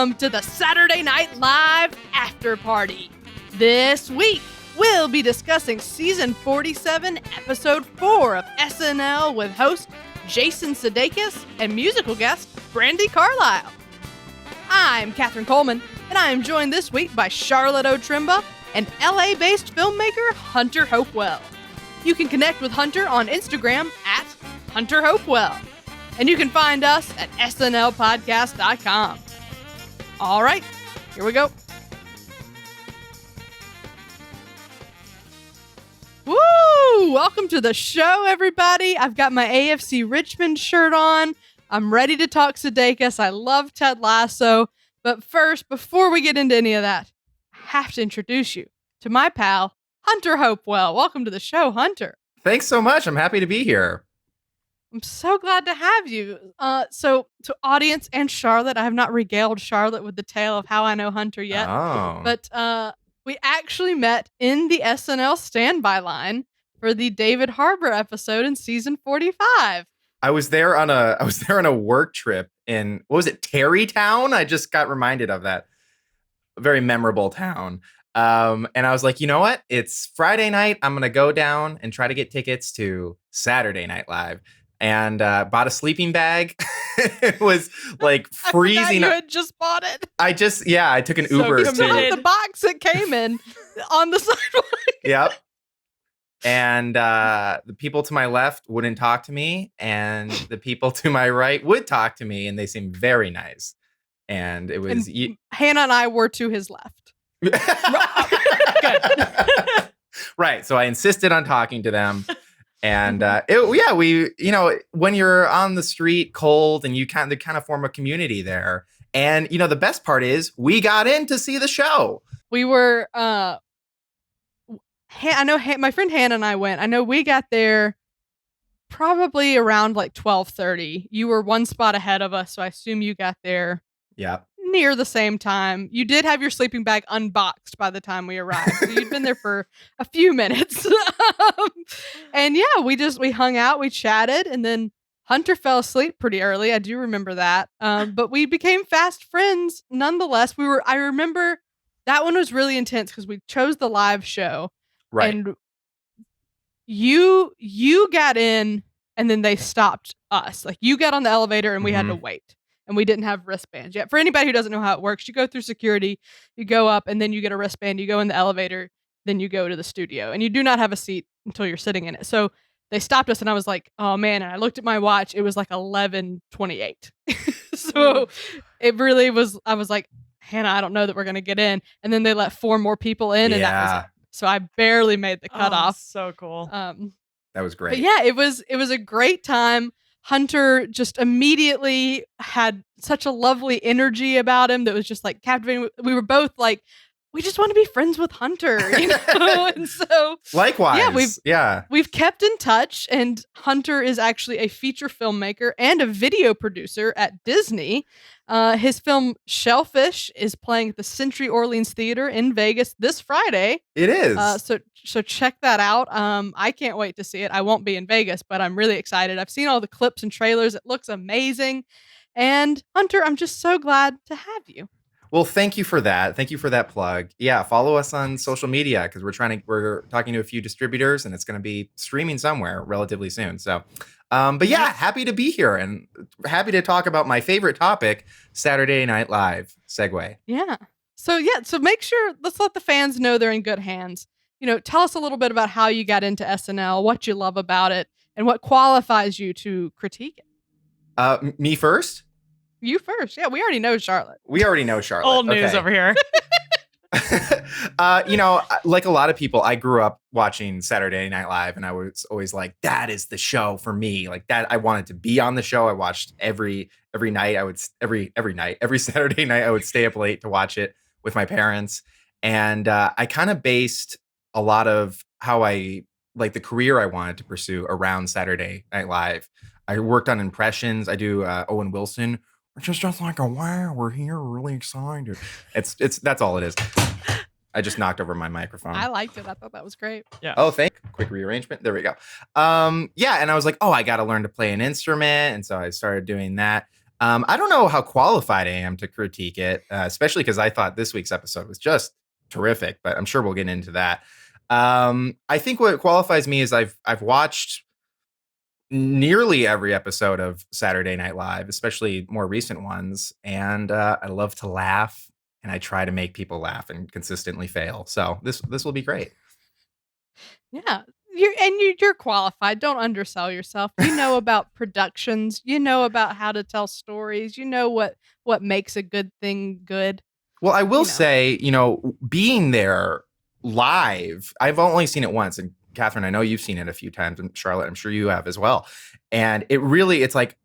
welcome to the Saturday Night Live Afterparty. This week, we'll be discussing Season 47, Episode 4 of SNL with host Jason Sudeikis and musical guest Brandi Carlile. I'm Katherine Coleman, and I am joined this week by Charlotte O'Trimba and LA-based filmmaker Hunter Hopewell. You can connect with Hunter on Instagram at Hunter Hopewell. And you can find us at snlpodcast.com. All right, here we go. Woo! Welcome to the show, everybody. I've got my AFC Richmond shirt on. I'm ready to talk Sudeikis. I love Ted Lasso. But first, before we get into any of that, I have to introduce you to my pal, Hunter Hopewell. Welcome to the show, Hunter. Thanks so much. I'm happy to be here. I'm so glad to have you. So to audience and Charlotte, I have not regaled Charlotte with the tale of how I know Hunter yet. Oh. But we actually met in the SNL standby line for the David Harbour episode in season 45. I was there on a work trip in, what was it, Terrytown? I just got reminded of that. A very memorable town. And I was like, you know what? It's Friday night. I'm going to go down and try to get tickets to Saturday Night Live. And bought a sleeping bag. It was like freezing. I forgot you had just bought it. I took an Uber. You still have the box it came in on the sidewalk. Yep. And the people to my left wouldn't talk to me, and the people to my right would talk to me, and they seemed very nice. And it was Hannah and I were to his left. Good. Right. So I insisted on talking to them. And when you're on the street cold and they kind of form a community there. And, the best part is we got in to see the show. We were, I know my friend Hannah and I went. I know we got there probably around like 12:30. You were one spot ahead of us. So I assume you got there. Yeah. Near the same time. You did have your sleeping bag unboxed by the time we arrived. So you'd been there for a few minutes. And yeah, we hung out, we chatted, and then Hunter fell asleep pretty early. I do remember that. But we became fast friends nonetheless. I remember that one was really intense because we chose the live show. Right. And you got in and then they stopped us. Like you got on the elevator and we had to wait. And we didn't have wristbands yet. For anybody who doesn't know how it works, you go through security, you go up, and then you get a wristband. You go in the elevator, then you go to the studio. And you do not have a seat until you're sitting in it. So they stopped us, and I was like, oh, man. And I looked at my watch. It was like 11:28. So it really was, I was like, Hannah, I don't know that we're going to get in. And then they let 4 more people in, and that was it. So I barely made the cutoff. So cool. That was great. But yeah, it was a great time. Hunter just immediately had such a lovely energy about him that was just like captivating. We were both like, we just want to be friends with Hunter, And so likewise, we've kept in touch, and Hunter is actually a feature filmmaker and a video producer at Disney. His film Shellfish is playing at the Century Orleans Theater in Vegas this Friday. It is. So check that out. I can't wait to see it. I won't be in Vegas, but I'm really excited. I've seen all the clips and trailers. It looks amazing. And Hunter, I'm just so glad to have you. Well, thank you for that. Thank you for that plug. Yeah, follow us on social media because we're talking to a few distributors, and it's going to be streaming somewhere relatively soon. So, but yeah, happy to be here and happy to talk about my favorite topic, Saturday Night Live. Segue. Yeah. So make sure, let's let the fans know they're in good hands. Tell us a little bit about how you got into SNL, what you love about it, and what qualifies you to critique it. Me first? You first. Yeah, we already know Charlotte. Old news over here. Like a lot of people, I grew up watching Saturday Night Live, and I was always like, that is the show for me. Like that, I wanted to be on the show. I watched every night. Every Saturday night, I would stay up late to watch it with my parents. And I kind of based a lot of how I like the career I wanted to pursue around Saturday Night Live. I worked on impressions. I do Owen Wilson. Which is just like wow, we're here, we're really excited. It's that's all it is. I just knocked over my microphone. I liked it. I thought that was great. Yeah. Oh, quick rearrangement. There we go. And I was like, I got to learn to play an instrument, and so I started doing that. I don't know how qualified I am to critique it, especially because I thought this week's episode was just terrific, but I'm sure we'll get into that. I think what qualifies me is I've watched nearly every episode of Saturday Night Live, especially more recent ones, and I love to laugh, and I try to make people laugh and consistently fail. So this will be great. Yeah. You're qualified. Don't undersell yourself. You know about productions. You know about how to tell stories. You know what makes a good thing good. Well, I will say, being there live, I've only seen it once. And Catherine, I know you've seen it a few times. And Charlotte, I'm sure you have as well. And it's like,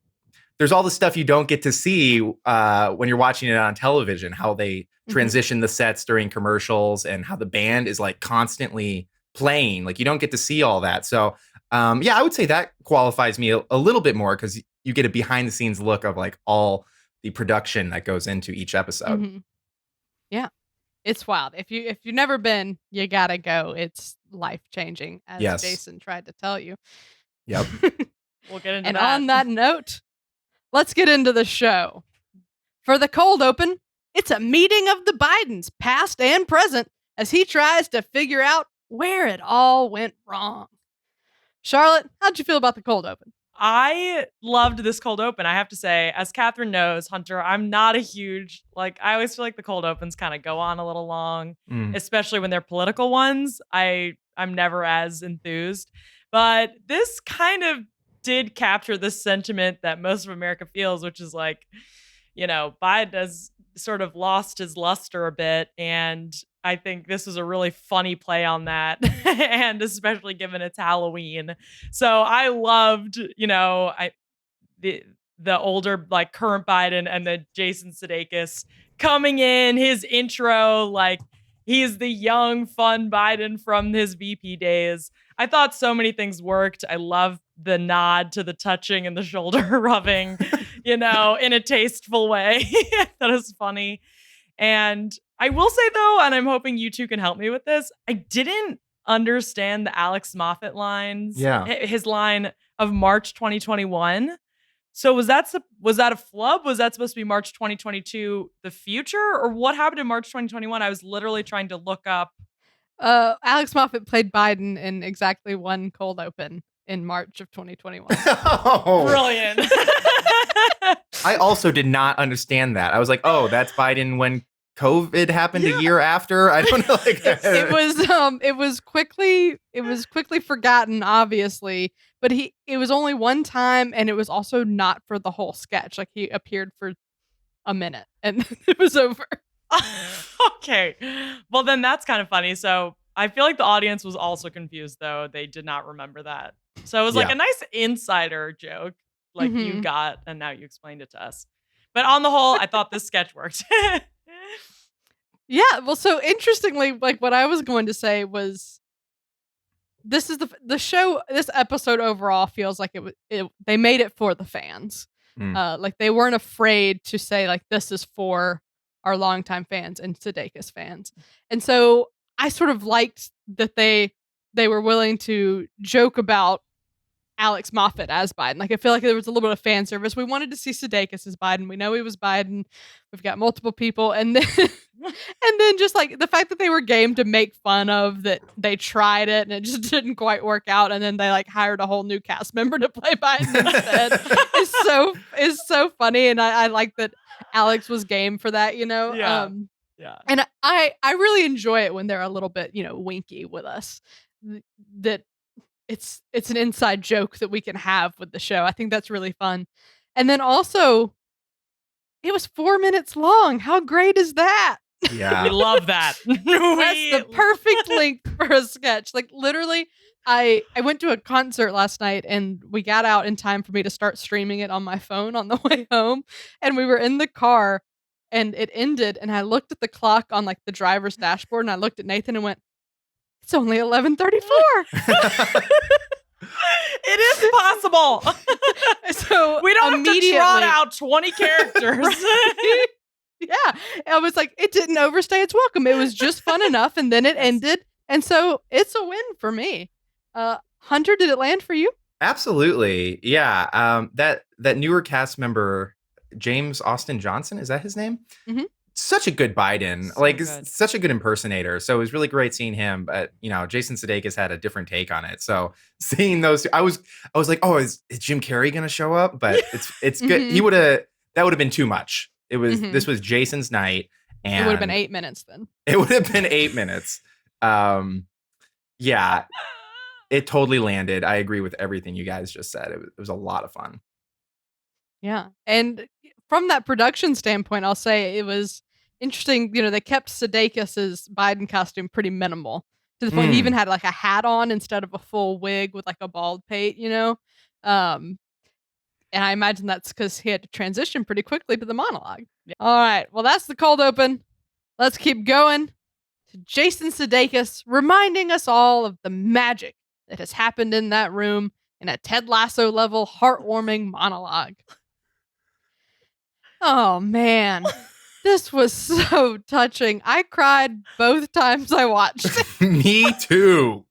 there's all the stuff you don't get to see when you're watching it on television, how they transition the sets during commercials and how the band is like constantly playing. Like you don't get to see all that. So I would say that qualifies me a little bit more because you get a behind the scenes look of like all the production that goes into each episode. Mm-hmm. Yeah, it's wild. If you've never been, you gotta go. It's life changing, as Jason tried to tell you. Yep. We'll get into and that. On that note, let's get into the show. For the cold open, it's a meeting of the Bidens, past and present, as he tries to figure out where it all went wrong. Charlotte, how'd you feel about the cold open? I loved this cold open. I have to say, as Catherine knows, Hunter, I'm not a huge, I always feel like the cold opens kind of go on a little long, especially when they're political ones. I'm never as enthused. But this kind of did capture the sentiment that most of America feels, which is like, Biden has sort of lost his luster a bit. And I think this is a really funny play on that. And especially given it's Halloween. So I loved, the older, current Biden and the Jason Sudeikis coming in, his intro, he's the young, fun Biden from his VP days. I thought so many things worked. I love the nod to the touching and the shoulder rubbing, in a tasteful way. That is funny. And I will say, though, and I'm hoping you two can help me with this, I didn't understand the Alex Moffat lines. Yeah. His line of March 2021. So was that a flub? Was that supposed to be March 2022, the future? Or what happened in March 2021? I was literally trying to look up. Alex Moffat played Biden in exactly one cold open in March of 2021. Oh. Brilliant. I also did not understand that. I was like, oh, that's Biden when COVID happened a year after. I don't know. It was quickly forgotten, obviously, but it was only one time, and it was also not for the whole sketch. Like he appeared for a minute, and it was over. Okay, well then that's kind of funny. So I feel like the audience was also confused, though. They did not remember that. So it was like a nice insider joke, you got, and now you explained it to us. But on the whole, I thought this sketch worked. Yeah, well, so interestingly, what I was going to say was, this is the show. This episode overall feels like they made it for the fans. They weren't afraid to say this is for our longtime fans and Sudeikis fans, and so I sort of liked that they were willing to joke about Alex Moffat as Biden. I feel like there was a little bit of fan service. We wanted to see Sudeikis as Biden. We know he was Biden. We've got multiple people, and then just the fact that they were game to make fun of that they tried it and it just didn't quite work out, and then they hired a whole new cast member to play Biden instead is so funny, and I like that Alex was game for that. Yeah. And I really enjoy it when they're a little bit winky with us. That it's an inside joke that we can have with the show. I think that's really fun. And then also, it was 4 minutes long. How great is that? Yeah. We love that. That's the perfect length for a sketch. Literally, I went to a concert last night, and we got out in time for me to start streaming it on my phone on the way home. And we were in the car, and it ended, and I looked at the clock on the driver's dashboard, and I looked at Nathan and went, it's only 11:34. It is possible. So we don't have to trot out 20 characters. Yeah. I was like, it didn't overstay its welcome. It was just fun enough, and then it ended. And so it's a win for me. Hunter, did it land for you? Absolutely. Yeah. That newer cast member, James Austin Johnson. Is that his name? Mhm. Such a good Biden, So like good. such a good impersonator. So it was really great seeing him. But Jason Sudeikis had a different take on it. So seeing those, I was like, oh, is Jim Carrey gonna show up? But it's good. Mhm. That would have been too much. This Mhm. was Jason's night, It would have been and 8 minutes then. it would have been 8 minutes. Yeah, it totally landed. I agree with everything you guys just said. It was a lot of fun. Yeah. And from that production standpoint, I'll say it was interesting. They kept Sudeikis' Biden costume pretty minimal to the point he even Mm. had like a hat on instead of a full wig with like a bald pate. Um, and I imagine that's because he had to transition pretty quickly to the monologue. Yeah. All right. Well, that's the cold open. Let's keep going to Jason Sudeikis reminding us all of the magic that has happened in that room in a Ted Lasso level heartwarming monologue. Oh man, this was so touching. I cried both times I watched it. Me too.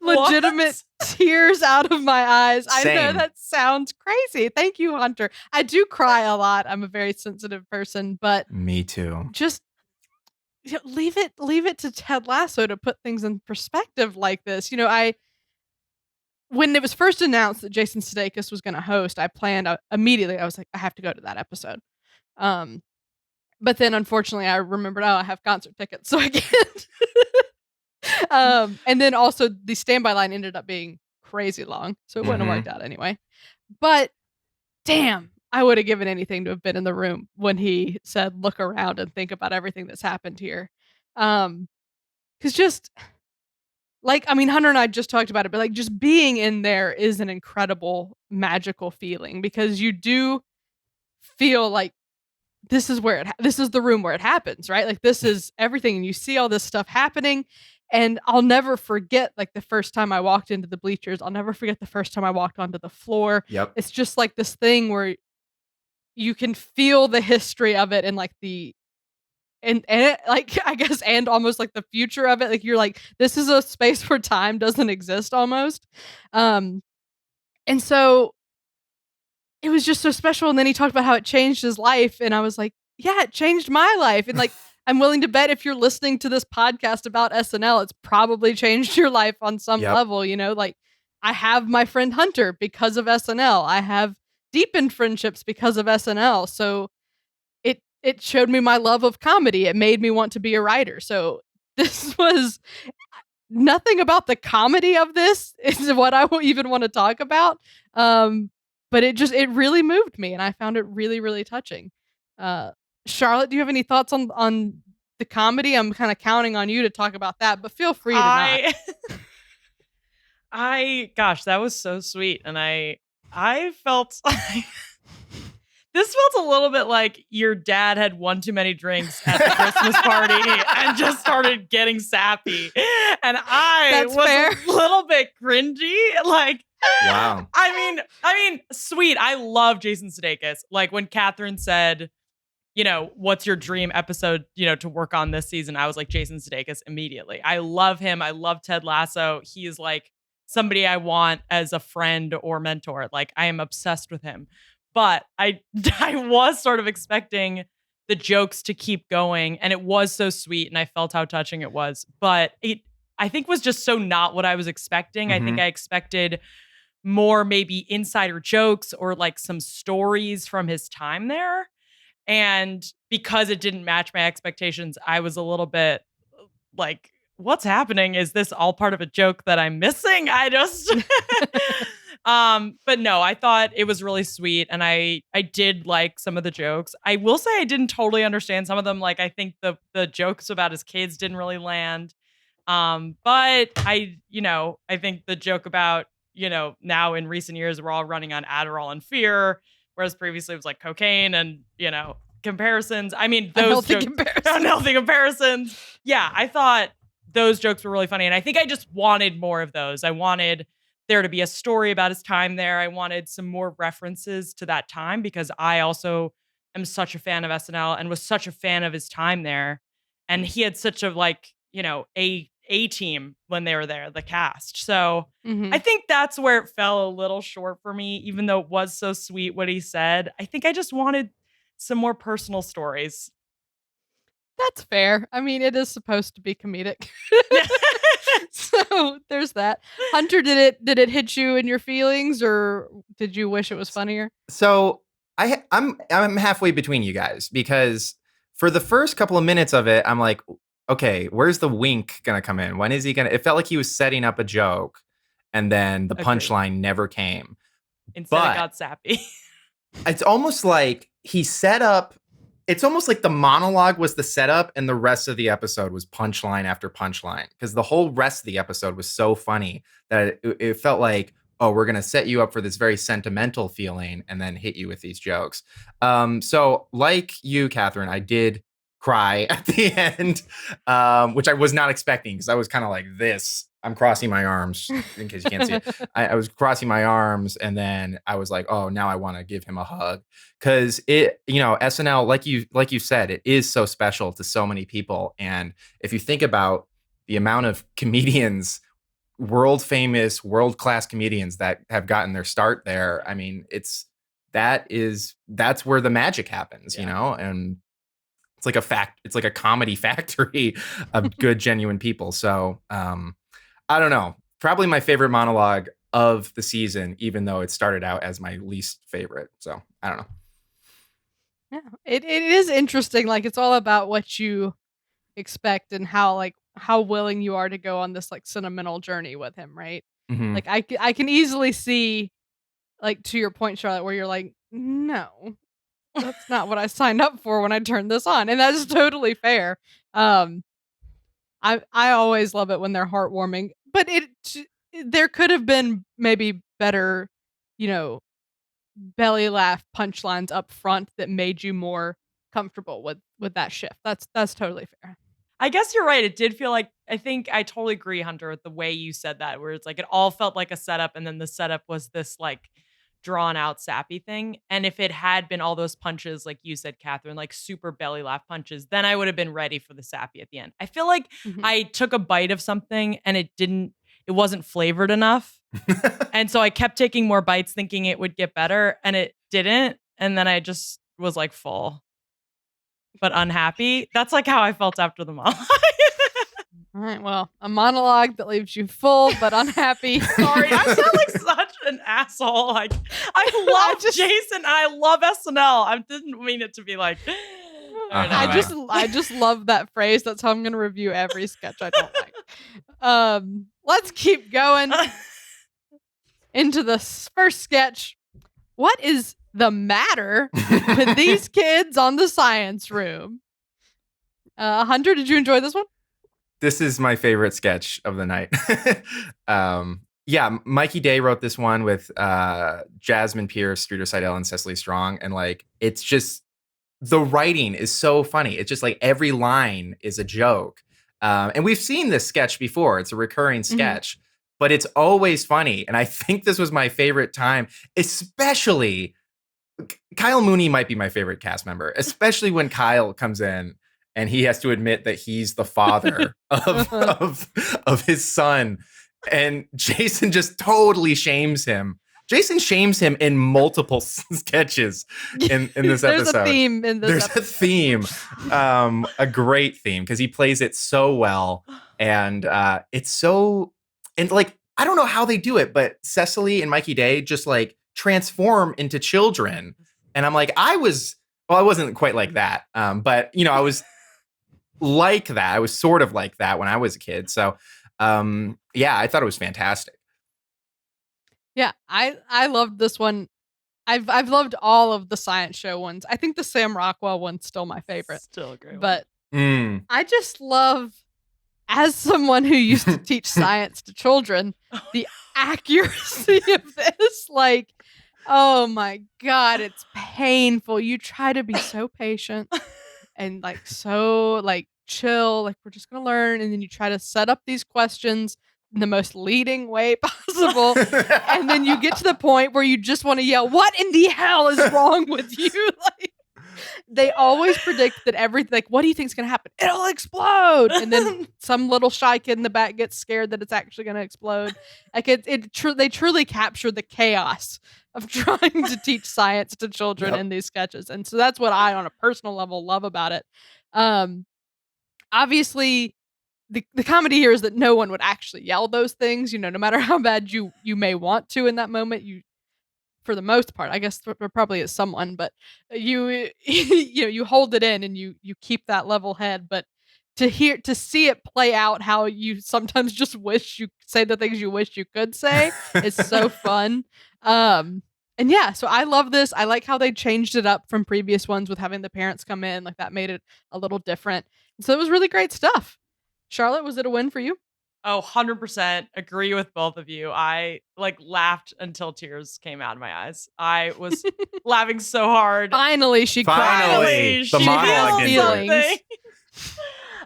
Legitimate tears out of my eyes. I know Same. that sounds crazy. Thank you, Hunter. I do cry a lot. I'm a very sensitive person, but Me too. just leave it to Ted Lasso to put things in perspective like this. When it was first announced that Jason Sudeikis was going to host, I planned immediately. I was like, I have to go to that episode. But then unfortunately I remembered, I have concert tickets, so I can't. And then also the standby line ended up being crazy long, so it wouldn't have worked out anyway. But damn, I would have given anything to have been in the room when he said, look around and think about everything that's happened here. Because just Hunter and I just talked about it, but like just being in there is an incredible magical feeling because you do feel like this is the room where it happens, right? Like this is everything, and you see all this stuff happening. And I'll never forget like the first time I walked into the bleachers. I'll never forget the first time I walked onto the floor. Yep. It's just like this thing where you can feel the history of it and like like I guess and almost like the future of it. Like you're like, this is a space where time doesn't exist almost. And so it was just so special. And then he talked about how it changed his life. And I was like, yeah, it changed my life. And like, I'm willing to bet if you're listening to this podcast about SNL, it's probably changed your life on some level. Like I have my friend Hunter because of SNL. I have deepened friendships because of SNL. So it showed me my love of comedy. It made me want to be a writer. So this was nothing about the comedy of this is what I even want to talk about. But it really moved me, and I found it really, really touching. Charlotte, do you have any thoughts on the comedy? I'm kind of counting on you to talk about that, but feel free to not. Gosh, that was so sweet, and I felt this felt a little bit like your dad had one too many drinks at the Christmas party and just started getting sappy, and I was fair. A little bit cringy, like. Wow. I mean, sweet. I love Jason Sudeikis. Like when Catherine said, what's your dream episode, to work on this season? I was like, Jason Sudeikis immediately. I love him. I love Ted Lasso. He is like somebody I want as a friend or mentor. Like I am obsessed with him. But I was sort of expecting the jokes to keep going, and it was so sweet, and I felt how touching it was. But I think was just so not what I was expecting. Mm-hmm. I think I expected more maybe insider jokes or like some stories from his time there. And because it didn't match my expectations, I was a little bit like, what's happening? Is this all part of a joke that I'm missing? I just but no, I thought it was really sweet, and I did like some of the jokes. I will say I didn't totally understand some of them. Like I think the jokes about his kids didn't really land. But I think the joke about, now in recent years, we're all running on Adderall and fear, whereas previously it was like cocaine and, comparisons. I mean, those unhealthy comparisons. Yeah, I thought those jokes were really funny. And I think I just wanted more of those. I wanted there to be a story about his time there. I wanted some more references to that time because I also am such a fan of SNL and was such a fan of his time there. And he had such a A-team when they were there, the cast. So Mhm. I think that's where it fell a little short for me, even though it was so sweet what he said. I think I just wanted some more personal stories. That's fair. I mean, it is supposed to be comedic. So there's that. Hunter, did it hit you in your feelings, or did you wish it was funnier? So I'm halfway between you guys, because for the first couple of minutes of it, I'm like, okay, where's the wink gonna come in? When is he gonna? It felt like he was setting up a joke, and then the Agreed. punchline never came. Instead, But it got sappy. it's almost like he set up. It's almost like the monologue was the setup, and the rest of the episode was punchline after punchline, because the whole rest of the episode was so funny that it felt like, oh, we're gonna set you up for this very sentimental feeling and then hit you with these jokes. So like you, Catherine, I did cry at the end, which I was not expecting, because I was kind of like this. I'm crossing my arms in case you can't see it. I was crossing my arms, and then I was like, oh, now I want to give him a hug, because SNL, like you said, it is so special to so many people. And if you think about the amount of comedians, world famous, world class comedians that have gotten their start there, I mean, that's where the magic happens, and it's like a comedy factory of good, genuine people. So I don't know. Probably my favorite monologue of the season, even though it started out as my least favorite. So I don't know. Yeah, it is interesting. Like, it's all about what you expect and how willing you are to go on this like sentimental journey with him, right? Mhm. Like, I can easily see, like, to your point, Charlotte, where you're like, no, that's not what I signed up for when I turned this on, and that's totally fair. Um, I always love it when they're heartwarming, but there could have been maybe better, you know, belly laugh punchlines up front that made you more comfortable with that shift. That's totally fair. I guess you're right. It did feel like, I think I totally agree, Hunter, with the way you said that, where it's like it all felt like a setup, and then the setup was this like drawn out sappy thing. And if it had been all those punches, like you said, Catherine, like super belly laugh punches, then I would have been ready for the sappy at the end. I feel like Mhm. I took a bite of something and it wasn't flavored enough. And so I kept taking more bites thinking it would get better, and it didn't. And then I just was like full, but unhappy. That's like how I felt after the monologue. All right, well, a monologue that leaves you full but unhappy. Sorry, I sound like such an asshole. Like, I love Jason. I love SNL. I didn't mean it to be like. I just love that phrase. That's how I'm going to review every sketch I don't like. Let's keep going into the first sketch. What is the matter with these kids on the science room? Hunter, did you enjoy this one? This is my favorite sketch of the night. Yeah, Mikey Day wrote this one with Jasmine Pierce, Streeter Seidel, and Cecily Strong. And like, it's just, the writing is so funny. It's just like every line is a joke. And we've seen this sketch before. It's a recurring sketch, but it's always funny. And I think this was my favorite time, especially Kyle Mooney might be my favorite cast member, especially when Kyle comes in and he has to admit that he's the father of his son. And Jason just totally shames him. Jason shames him in multiple sketches in this episode. There's a theme in this episode. There's a theme, a great theme, because he plays it so well. And it's so, and like, I don't know how they do it, but Cecily and Mikey Day just like transform into children. And I'm like, I wasn't quite like that. But I was like that. I was sort of like that when I was a kid. So yeah, I thought it was fantastic. Yeah, I loved this one. I've loved all of the science show ones. I think the Sam Rockwell one's still my favorite. Still a great one. But I just love, as someone who used to teach science to children, the accuracy of this. Like, oh my God, it's painful. You try to be so patient and like so like chill, like we're just gonna learn, and then you try to set up these questions in the most leading way possible, and then you get to the point where you just want to yell, "What in the hell is wrong with you?" Like, They always predict that everything, like, what do you think's going to happen? It'll explode. And then some little shy kid in the back gets scared that it's actually going to explode. Like they truly capture the chaos of trying to teach science to children in these sketches. And so that's what I, on a personal level, love about it. Obviously, the comedy here is that no one would actually yell those things, no matter how bad you may want to in that moment. For the most part, I guess there probably is someone, but you you hold it in and you keep that level head. But to see it play out how you sometimes just wish you say the things you wish you could say is so fun. And yeah, so I love this. I like how they changed it up from previous ones with having the parents come in. Like, that made it a little different. So it was really great stuff. Charlotte, was it a win for you? Oh, 100% agree with both of you. I laughed until tears came out of my eyes. I was laughing so hard. Finally, she cried. The monologue feelings.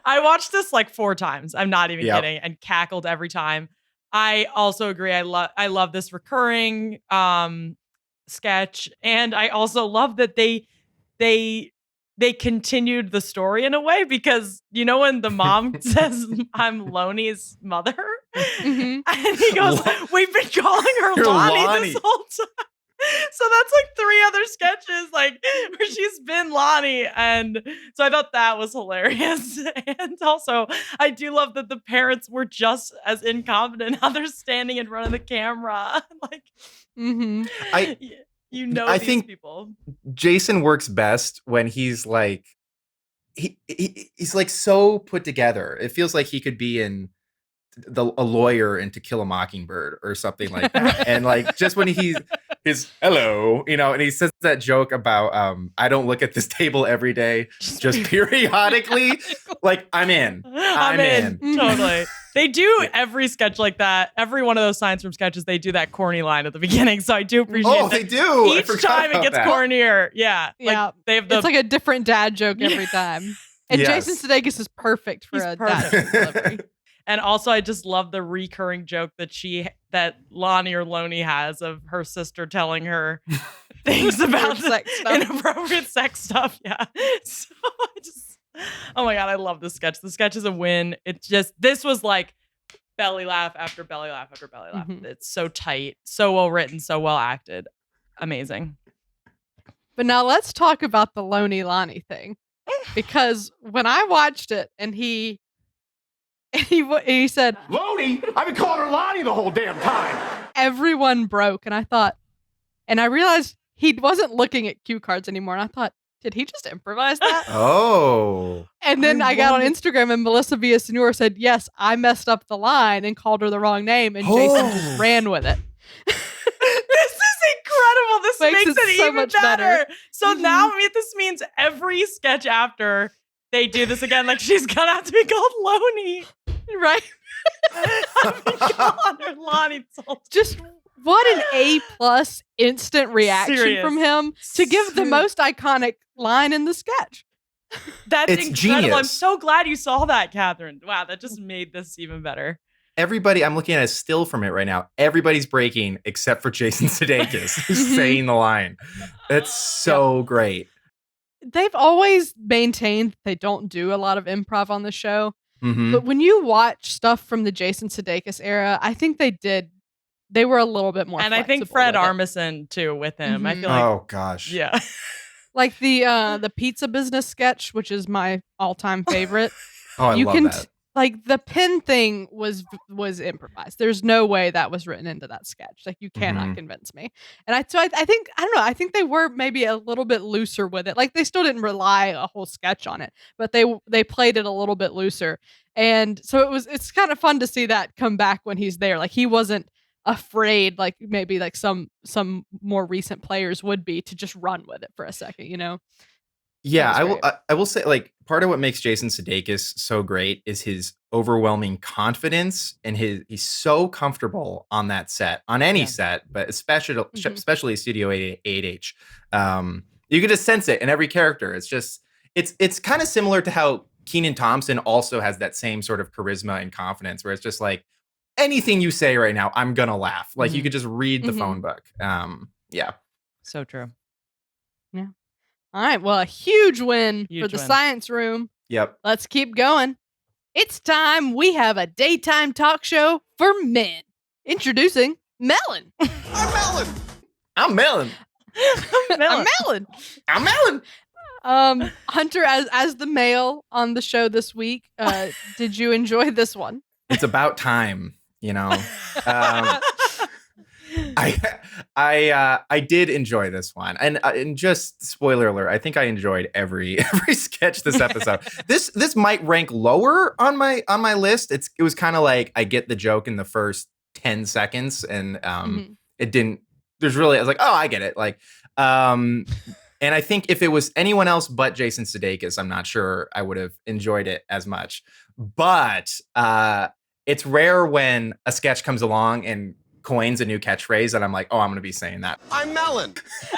I watched this 4 times. I'm not even kidding, and cackled every time. I also agree. I love this recurring sketch, and I also love that they continued the story in a way, because when the mom says, "I'm Lonnie's mother," and he goes, "We've been calling her Lonnie this whole time." So that's 3 other sketches where she's been Lonnie, and so I thought that was hilarious. And also, I do love that the parents were just as incompetent how they're standing in front of the camera. I think people. Jason works best when he's he's so put together. It feels like he could be in a lawyer in To Kill a Mockingbird or something like that. And just when he's hello, and he says that joke about I don't look at this table every day, just periodically. I'm in. I'm in. Totally. They do every sketch like that. Every one of those Science Room sketches, they do that corny line at the beginning. So I do appreciate that. They do. Each time it gets cornier. Yeah. Yeah. They have it's a different dad joke every time. And Jason Sudeikis is perfect for a dad joke delivery. And also, I just love the recurring joke that Lonnie or Lonnie has of her sister telling her things about inappropriate sex stuff. Yeah. So oh my God, I love this sketch. The sketch is a win. This was belly laugh after belly laugh after belly laugh. It's so tight, so well written, so well acted. Amazing. But now let's talk about the Lonnie thing. Because when I watched it and he said, Lonnie? I've been calling her Lonnie the whole damn time. Everyone broke. And I realized he wasn't looking at cue cards anymore. And I thought, did he just improvise that? Oh. And then I got on Instagram and Melissa Villasenor said, yes, I messed up the line and called her the wrong name. And Jason just ran with it. This is incredible. This makes it so even better. So now this means every sketch after they do this again, she's gonna have to be called Lonnie. Right? I've been calling her Lonnie. Just what an A+ instant reaction from him to give the most iconic line in the sketch. That's it's incredible. Genius. I'm so glad you saw that, Catherine. Wow, that just made this even better. Everybody, I'm looking at a still from it right now. Everybody's breaking except for Jason Sudeikis who's saying the line. That's so great. They've always maintained they don't do a lot of improv on the show. But when you watch stuff from the Jason Sudeikis era, I think they were a little bit more. And I think Fred Armisen too with him. I feel like, oh gosh, yeah. Like the pizza business sketch, which is my all-time favorite. Oh, I love that. The pen thing was improvised. There's no way that was written into that sketch. You cannot convince me. And I think I don't know. I think they were maybe a little bit looser with it. They still didn't rely a whole sketch on it, but they played it a little bit looser. And so it's kind of fun to see that come back when he's there. He wasn't afraid, maybe some more recent players would be, to just run with it for a second. Yeah, I will say, part of what makes Jason Sudeikis so great is his overwhelming confidence, and he's so comfortable on that set, on any set, but especially Studio 88H. You can just sense it in every character. It's kind of similar to how Kenan Thompson also has that same sort of charisma and confidence, where it's just anything you say right now, I'm gonna laugh. You could just read the phone book. Yeah. So true. Yeah. All right. Well, a huge win Huge for the win. science room. Yep. Let's keep going. It's time we have a daytime talk show for men. Introducing Melon. I'm Melon. I'm Melon. I'm Melon. I'm Melon. Hunter, as the male on the show this week, did you enjoy this one? It's about time, you know. I did enjoy this one, and just spoiler alert, I think I enjoyed every sketch this episode. This might rank lower on my list. It was kind of like I get the joke in the first 10 seconds, and it didn't. There's really I was like, oh, I get it. Like, and I think if it was anyone else but Jason Sudeikis, I'm not sure I would have enjoyed it as much. But it's rare when a sketch comes along and coins a new catchphrase and I'm like, oh, I'm going to be saying that. I'm Melon.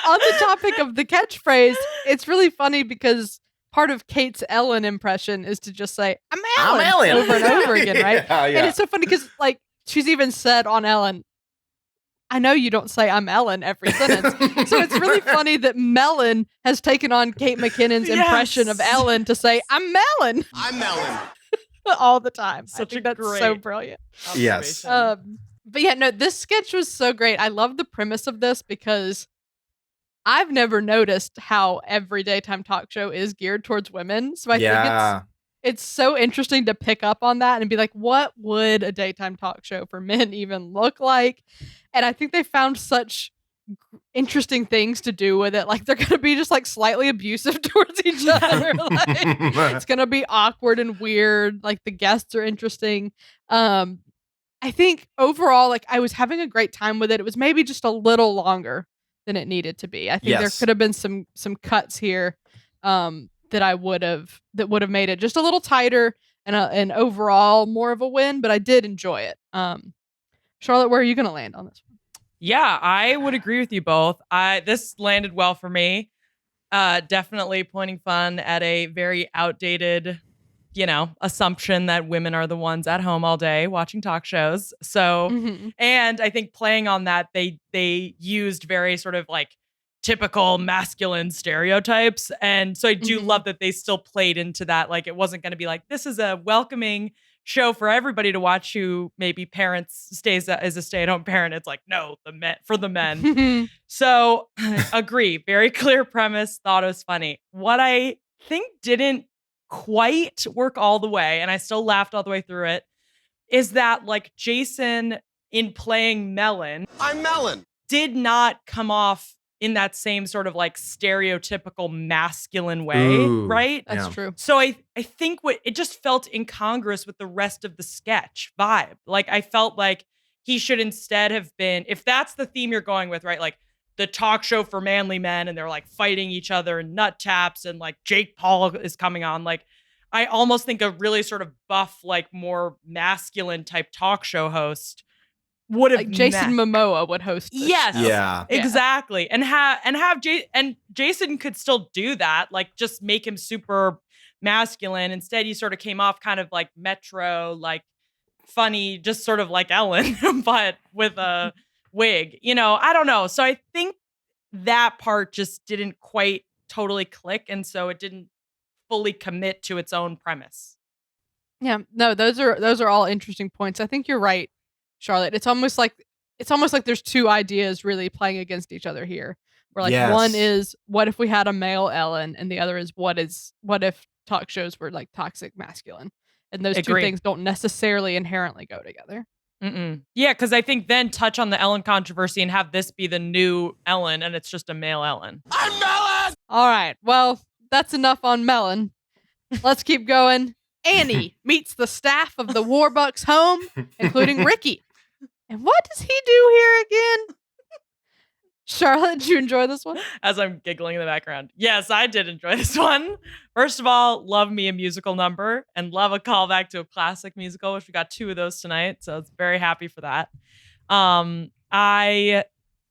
On the topic of the catchphrase, it's really funny because part of Kate's Ellen impression is to just say, I'm Ellen, over and over again, right? Yeah. And it's so funny because like she's even said on Ellen, I know you don't say I'm Ellen every sentence. So it's really funny that Melon has taken on Kate McKinnon's impression of Ellen to say, I'm Melon. I'm Melon. All the time. Such I think a that's great so brilliant. Yes. But yeah, no, this sketch was so great. I love the premise of this because I've never noticed how every daytime talk show is geared towards women. So I think it's so interesting to pick up on that and be like, what would a daytime talk show for men even look like? And I think they found such interesting things to do with it. Like they're going to be just like slightly abusive towards each other. Like, it's going to be awkward and weird. Like the guests are interesting. I think overall, like I was having a great time with it. It was maybe just a little longer than it needed to be. I think there could have been some cuts here that would have made it just a little tighter and overall more of a win. But I did enjoy it. Charlotte, where are you going to land on this one? Yeah, I would agree with you both. This landed well for me. Definitely pointing fun at a very outdated, assumption that women are the ones at home all day watching talk shows. So, and I think playing on that, they used very sort of like typical masculine stereotypes. And so I do love that they still played into that. Like it wasn't going to be like, this is a welcoming show for everybody to watch who maybe stays as a stay-at-home parent. It's like, no, for the men. So agree. Very clear premise. Thought it was funny. What I think didn't quite work all the way, and I still laughed all the way through it, is that like Jason in playing Melon, I'm Melon, did not come off in that same sort of like stereotypical masculine way. Ooh, right? That's true. So I think it just felt incongruous with the rest of the sketch vibe. Like I felt like he should instead have been, if that's the theme you're going with, right? Like the talk show for manly men and they're like fighting each other and nut taps and like Jake Paul is coming on. Like I almost think a really sort of buff, like more masculine type talk show host would have like Jason Momoa would host this yes show. Yeah, exactly, and Jason could still do that, like just make him super masculine. Instead he sort of came off kind of like Metro, like funny, just sort of like Ellen but with a wig, I don't know. So I think that part just didn't quite totally click, and so it didn't fully commit to its own premise. Yeah, no, those are all interesting points. I think you're right, Charlotte. It's almost like there's two ideas really playing against each other here. Where like one is what if we had a male Ellen, and the other is what if talk shows were like toxic masculine, and those two things don't necessarily inherently go together. Yeah, because I think then touch on the Ellen controversy and have this be the new Ellen, and it's just a male Ellen. I'm Melon. All right, well, that's enough on Melon. Let's keep going. Annie meets the staff of the Warbucks home, including Ricky. And what does he do here again? Charlotte, did you enjoy this one? As I'm giggling in the background. Yes, I did enjoy this one. First of all, love me a musical number and love a callback to a classic musical, which we got 2 of those tonight. So I was very happy for that. I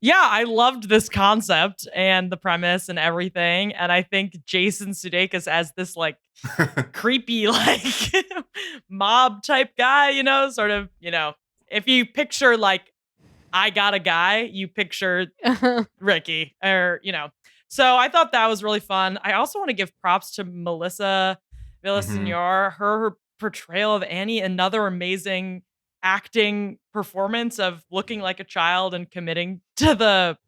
loved this concept and the premise and everything. And I think Jason Sudeikis as this like creepy, like mob type guy, sort of, if you picture like I Got a Guy, you picture Ricky, or So I thought that was really fun. I also want to give props to Melissa Villaseñor. Her portrayal of Annie, another amazing acting performance of looking like a child and committing to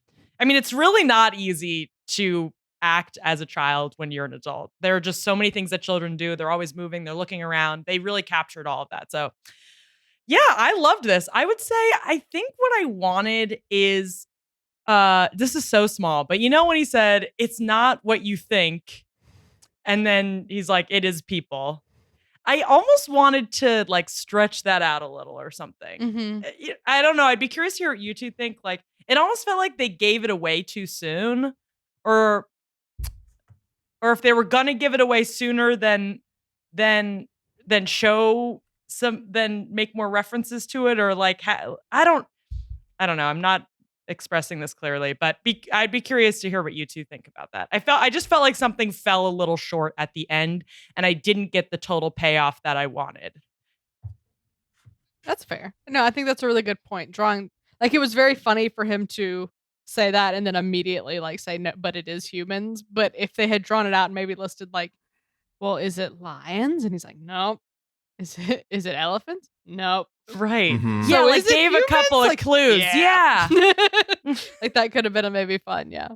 it's really not easy to act as a child when you're an adult. There are just so many things that children do. They're always moving, they're looking around. They really captured all of that. So yeah, I loved this. I would say I think what I wanted is this is so small, but you know when he said it's not what you think, and then he's like, it is people. I almost wanted to like stretch that out a little or something. Mm-hmm. I don't know. I'd be curious to hear what you two think. Like, it almost felt like they gave it away too soon, or if they were gonna give it away sooner than show then make more references to it, or like I don't know. I'm not expressing this clearly, but I'd be curious to hear what you two think about that. I just felt like something fell a little short at the end, and I didn't get the total payoff that I wanted. That's fair. No, I think that's a really good point. Drawing, like, it was very funny for him to say that and then immediately like say no, but it is humans. But if they had drawn it out and maybe listed like, well, is it lions? And he's like, nope. Is it elephants? Nope. Right. Mhm. Yeah, So like is it gave a couple humans? of clues. Yeah. Like that could have been a maybe fun, yeah.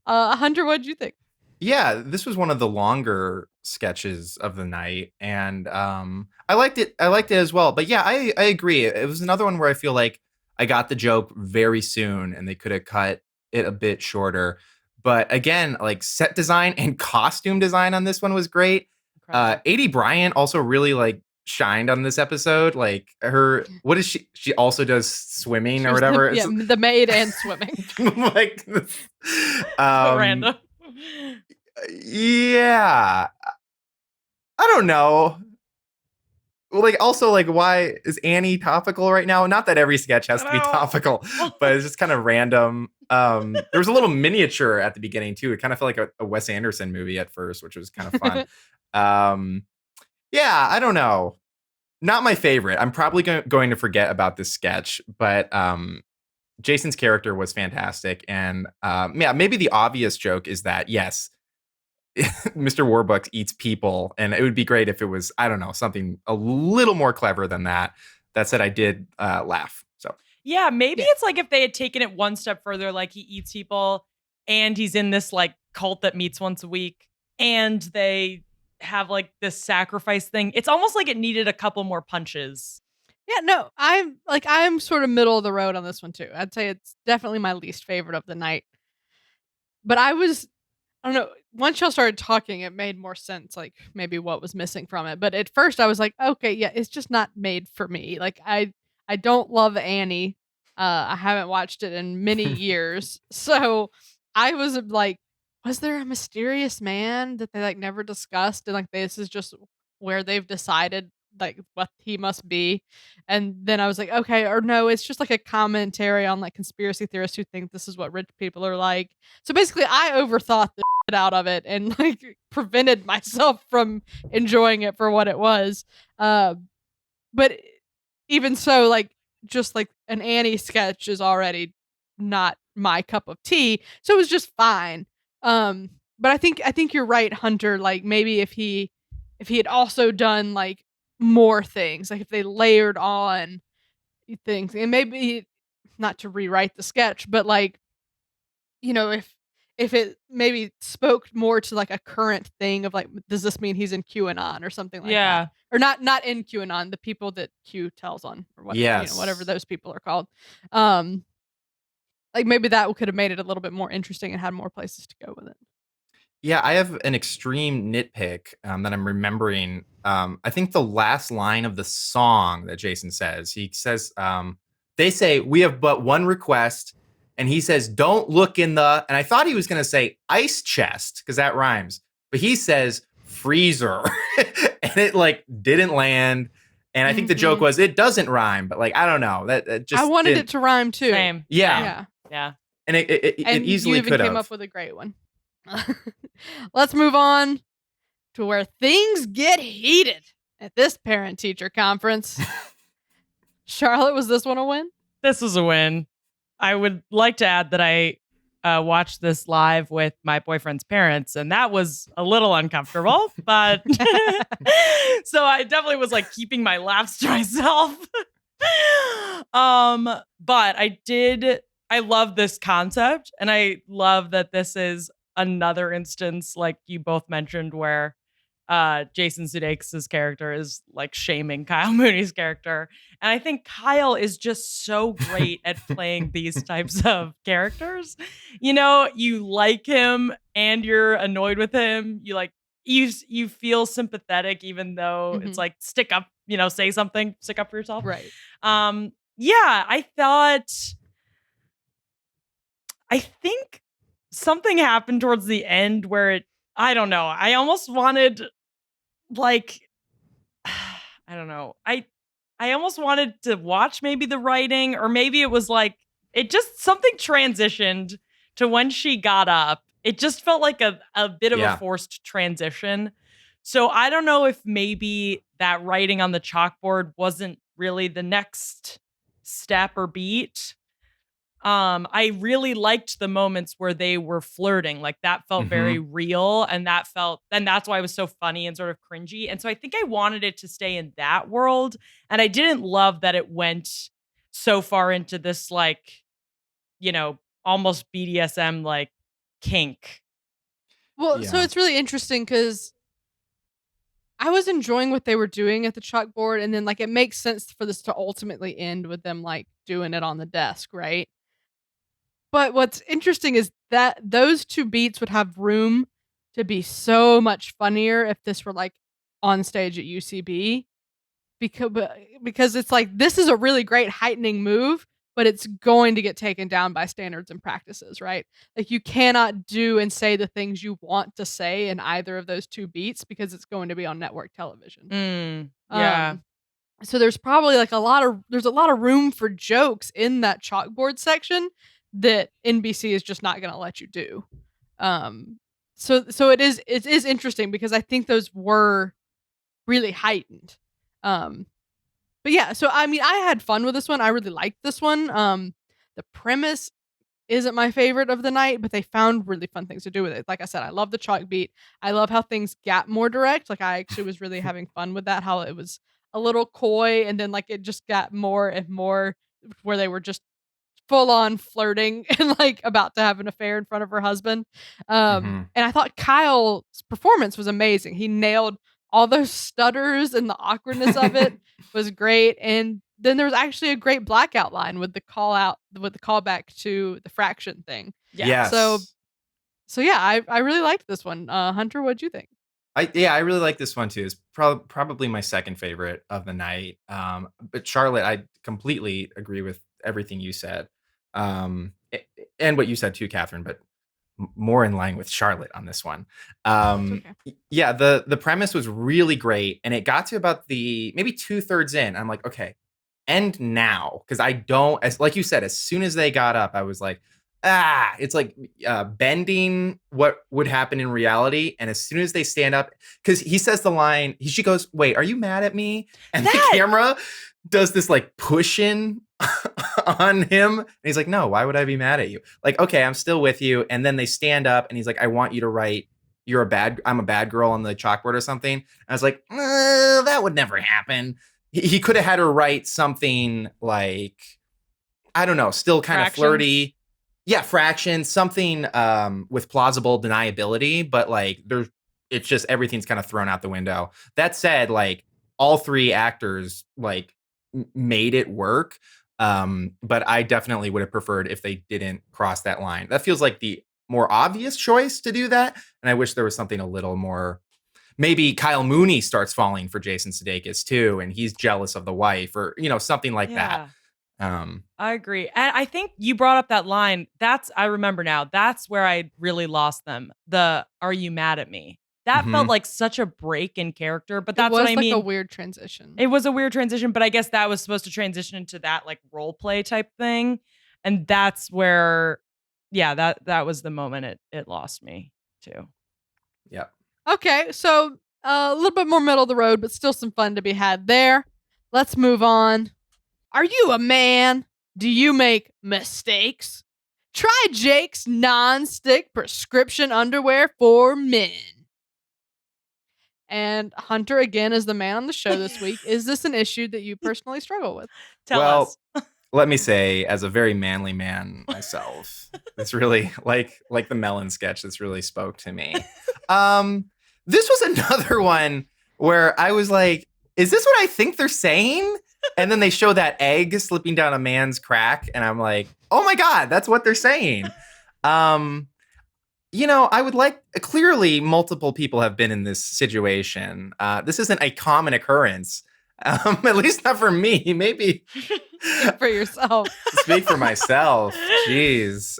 Hunter, what'd you think? Yeah, this was one of the longer sketches of the night, and I liked it. I liked it as well. But yeah, I agree. It was another one where I feel like I got the joke very soon, and they could have cut it a bit shorter. But again, like set design and costume design on this one was great. A.D. Bryant also really like shined on this episode. Like what is she? She also does swimming or whatever. The maid and swimming. Like, Random. Yeah, I don't know. Like, also, like, why is Annie topical right now? Not that every sketch has to be topical, but it's just kind of random. There was a little miniature at the beginning too. It kind of felt like a Wes Anderson movie at first, which was kind of fun. Yeah, I don't know. Not my favorite. I'm probably going to forget about this sketch, but Jason's character was fantastic. And yeah, maybe the obvious joke is that, yes, Mr. Warbucks eats people. And it would be great if it was, I don't know, something a little more clever than that. That said, I did laugh. So yeah, maybe it's like if they had taken it one step further, like he eats people and he's in this like cult that meets once a week and they have like this sacrifice thing. It's almost like it needed a couple more punches. Yeah, no, I'm sort of middle of the road on this one too. I'd say it's definitely my least favorite of the night. But I don't know, once y'all started talking, it made more sense, like maybe what was missing from it. But at first I was like, okay, yeah, it's just not made for me. Like I don't love Annie. I haven't watched it in many years. So I was like, was there a mysterious man that they like never discussed? And like this is just where they've decided like what he must be. And then I was like, okay, or no, it's just like a commentary on like conspiracy theorists who think this is what rich people are like. So basically I overthought the shit out of it and like prevented myself from enjoying it for what it was. But even so, like just like an Annie sketch is already not my cup of tea. So it was just fine. But I think you're right, Hunter. Like maybe if he had also done like more things, like if they layered on things, and maybe not to rewrite the sketch, but like, you know, if it maybe spoke more to like a current thing of like, does this mean he's in QAnon or something like that? Or not in QAnon, the people that Q tells on, or what, yes, you know, whatever those people are called. Like maybe that could have made it a little bit more interesting and had more places to go with it. Yeah, I have an extreme nitpick that I'm remembering. I think the last line of the song that Jason says, he says, they say, we have but one request. And he says, don't look in the, and I thought he was going to say ice chest because that rhymes. But he says freezer. And it like didn't land. And I think the joke was it doesn't rhyme. But like, I don't know. That just I wanted it to rhyme too. Same. Yeah. And it easily could have. You even came up with a great one. Let's move on to where things get heated at this parent-teacher conference. Charlotte, was this one a win? This was a win. I would like to add that I watched this live with my boyfriend's parents, and that was a little uncomfortable. But so I definitely was like keeping my laughs to myself. But I love this concept, and I love that this is another instance, like you both mentioned, where Jason Sudeikis' character is like shaming Kyle Mooney's character. And I think Kyle is just so great at playing these types of characters. You know, you like him and you're annoyed with him. You like you feel sympathetic, even though it's like stick up, say something, stick up for yourself. Right. Yeah, I think something happened towards the end where I don't know. I almost wanted like I don't know. I almost wanted to watch maybe the writing, or maybe it was like it just something transitioned to when she got up. It just felt like a bit of a forced transition. So I don't know if maybe that writing on the chalkboard wasn't really the next step or beat. I really liked the moments where they were flirting. Like that felt very real, and that's why it was so funny and sort of cringy. And so I think I wanted it to stay in that world. And I didn't love that it went so far into this like, almost BDSM like kink. Well, so it's really interesting because I was enjoying what they were doing at the chalkboard, and then like it makes sense for this to ultimately end with them like doing it on the desk, right? But what's interesting is that those two beats would have room to be so much funnier if this were like on stage at UCB, because it's like this is a really great heightening move, but it's going to get taken down by standards and practices, right? Like you cannot do and say the things you want to say in either of those two beats because it's going to be on network television. Yeah. So there's probably like a lot of room for jokes in that chalkboard section that NBC is just not going to let you do. So it is interesting because I think those were really heightened. But yeah, so I mean, I had fun with this one. I really liked this one. The premise isn't my favorite of the night, but they found really fun things to do with it. Like I said, I love the chalk beat. I love how things got more direct. Like I actually was really having fun with that, how it was a little coy and then like it just got more and more where they were just full on flirting and like about to have an affair in front of her husband. And I thought Kyle's performance was amazing. He nailed all those stutters and the awkwardness of it was great. And then there was actually a great blackout line with the callback to the fraction thing. Yeah. Yes. So yeah, I really liked this one. Hunter, what'd you think? I really like this one too. It's probably my second favorite of the night. But Charlotte, I completely agree with everything you said. And what you said too, Catherine, but more in line with Charlotte on this one. Okay. Yeah, the premise was really great, and it got to about the maybe 2/3 in. I'm like, okay, end now, because like you said, as soon as they got up, I was like, it's like bending what would happen in reality. And as soon as they stand up, because he says the line, she goes, "Wait, are you mad at me?" And the camera does this like push-in on him. And he's like, "No, why would I be mad at you?" Like, okay, I'm still with you. And then they stand up and he's like, "I want you to write, I'm a bad girl" on the chalkboard or something. And I was like, that would never happen. He could have had her write something like, I don't know, still kind of flirty. Yeah, fraction, something with plausible deniability, but like it's just everything's kind of thrown out the window. That said, like all three actors like made it work, but I definitely would have preferred if they didn't cross that line. That feels like the more obvious choice to do that, and I wish there was something a little more. Maybe Kyle Mooney starts falling for Jason Sudeikis too, and he's jealous of the wife, or something like that. I agree. And I think you brought up that line. I remember now. That's where I really lost them. "Are you mad at me?" That felt like such a break in character, but that's what I mean. It was like a weird transition. It was a weird transition, but I guess that was supposed to transition into that like role play type thing. And that's where, that was the moment it lost me too. Yeah. Okay, so a little bit more middle of the road, but still some fun to be had there. Let's move on. Are you a man? Do you make mistakes? Try Jake's Nonstick prescription underwear for men. And Hunter, again, is the man on the show this week. Is this an issue that you personally struggle with? Tell us. Let me say, as a very manly man myself, it's really like the Melon sketch. This really spoke to me. This was another one where I was like, "Is this what I think they're saying?" And then they show that egg slipping down a man's crack, and I'm like, "Oh my god, that's what they're saying." I would like, clearly multiple people have been in this situation. This isn't a common occurrence. At least not for me. Maybe for yourself. Speak for myself. Jeez.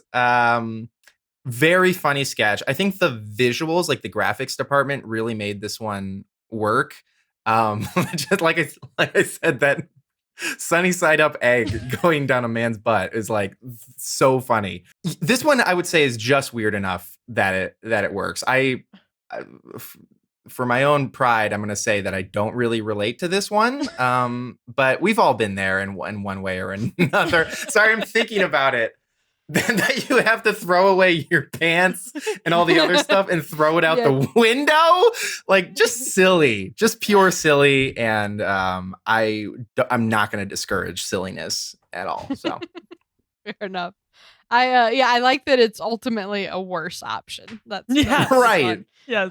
Very funny sketch. I think the visuals, like the graphics department, really made this one work. Just like I said, that sunny side up egg going down a man's butt is like so funny. This one I would say is just weird enough that it works. I for my own pride, I'm going to say that I don't really relate to this one. But we've all been there in one way or another. Sorry, I'm thinking about it. That you have to throw away your pants and all the other stuff and throw it out the window. Like, just silly, just pure silly. And I'm not going to discourage silliness at all. So fair enough. I like that it's ultimately a worse option. That's right. Fun. Yes.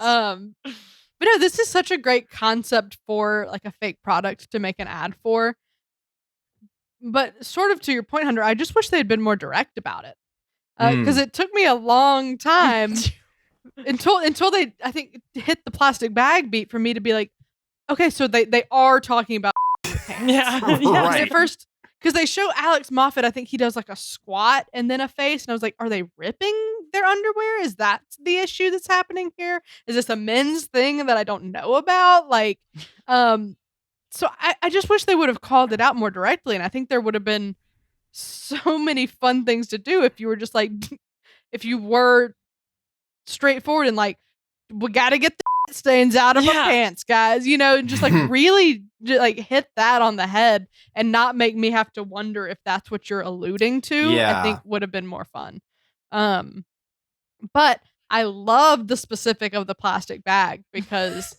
But no, this is such a great concept for like a fake product to make an ad for. But sort of to your point, Hunter, I just wish they had been more direct about it. Because it took me a long time until they, I think, hit the plastic bag beat for me to be like, okay, so they are talking about yeah. Right. At first, because they show Alex Moffat, I think he does like a squat and then a face. And I was like, are they ripping their underwear? Is that the issue that's happening here? Is this a men's thing that I don't know about? Like, so I just wish they would have called it out more directly. And I think there would have been so many fun things to do if you were just like, if you were straightforward and like, we got to get the stains out of our pants, guys. Just like really like hit that on the head and not make me have to wonder if that's what you're alluding to. Yeah. I think would have been more fun. But I love the specific of the plastic bag because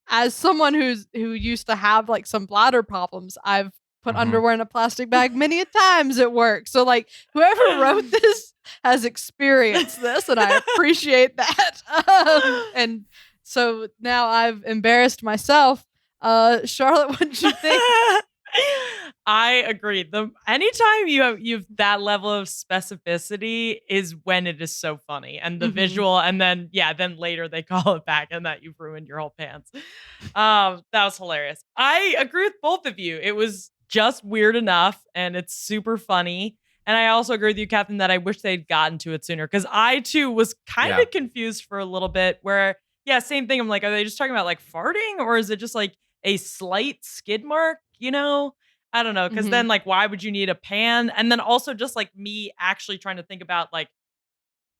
as someone who used to have like some bladder problems, I've put underwear in a plastic bag many a times at work. So like whoever wrote this has experienced this and I appreciate that. And so now I've embarrassed myself. Charlotte, what did you think? I agree. Anytime you've that level of specificity is when it is so funny, and the visual, and then later they call it back, and that you've ruined your whole pants. That was hilarious. I agree with both of you. It was just weird enough, and it's super funny. And I also agree with you, Catherine, that I wish they'd gotten to it sooner because I too was kind of confused for a little bit. Where same thing. I'm like, are they just talking about like farting, or is it just like a slight skid mark? I don't know. Because then, like, why would you need a pan? And then also just like me actually trying to think about like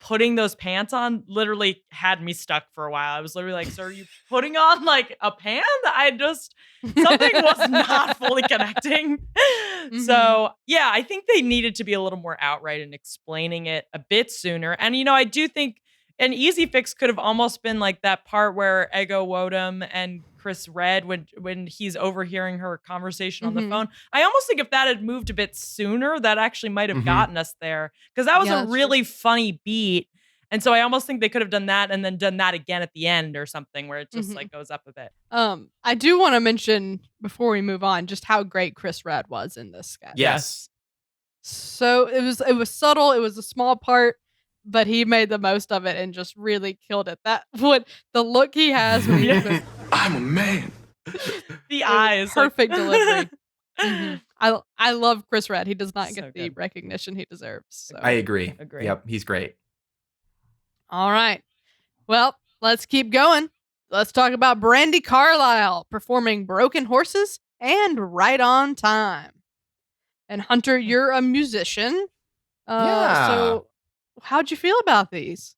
putting those pants on literally had me stuck for a while. I was literally like, so are you putting on like a pan? Something was not fully connecting. So I think they needed to be a little more outright in explaining it a bit sooner. And, I do think an easy fix could have almost been like that part where Ego Wodum and Chris Redd when he's overhearing her conversation on the phone. I almost think if that had moved a bit sooner, that actually might have gotten us there because that was a really funny beat. And so I almost think they could have done that and then done that again at the end or something where it just like goes up a bit. I do want to mention before we move on just how great Chris Redd was in this sketch. Yes. So it was subtle. It was a small part, but he made the most of it and just really killed it. The look he has when he goes, I'm a man. The eyes. Perfect delivery. I love Chris Redd. He does not So get the good. recognition he deserves. So. I agree. Agree. Yep, he's great. All right. Well, let's keep going. Let's talk about Brandi Carlile performing Broken Horses and Right on Time. And Hunter, you're a musician. So how'd you feel about these?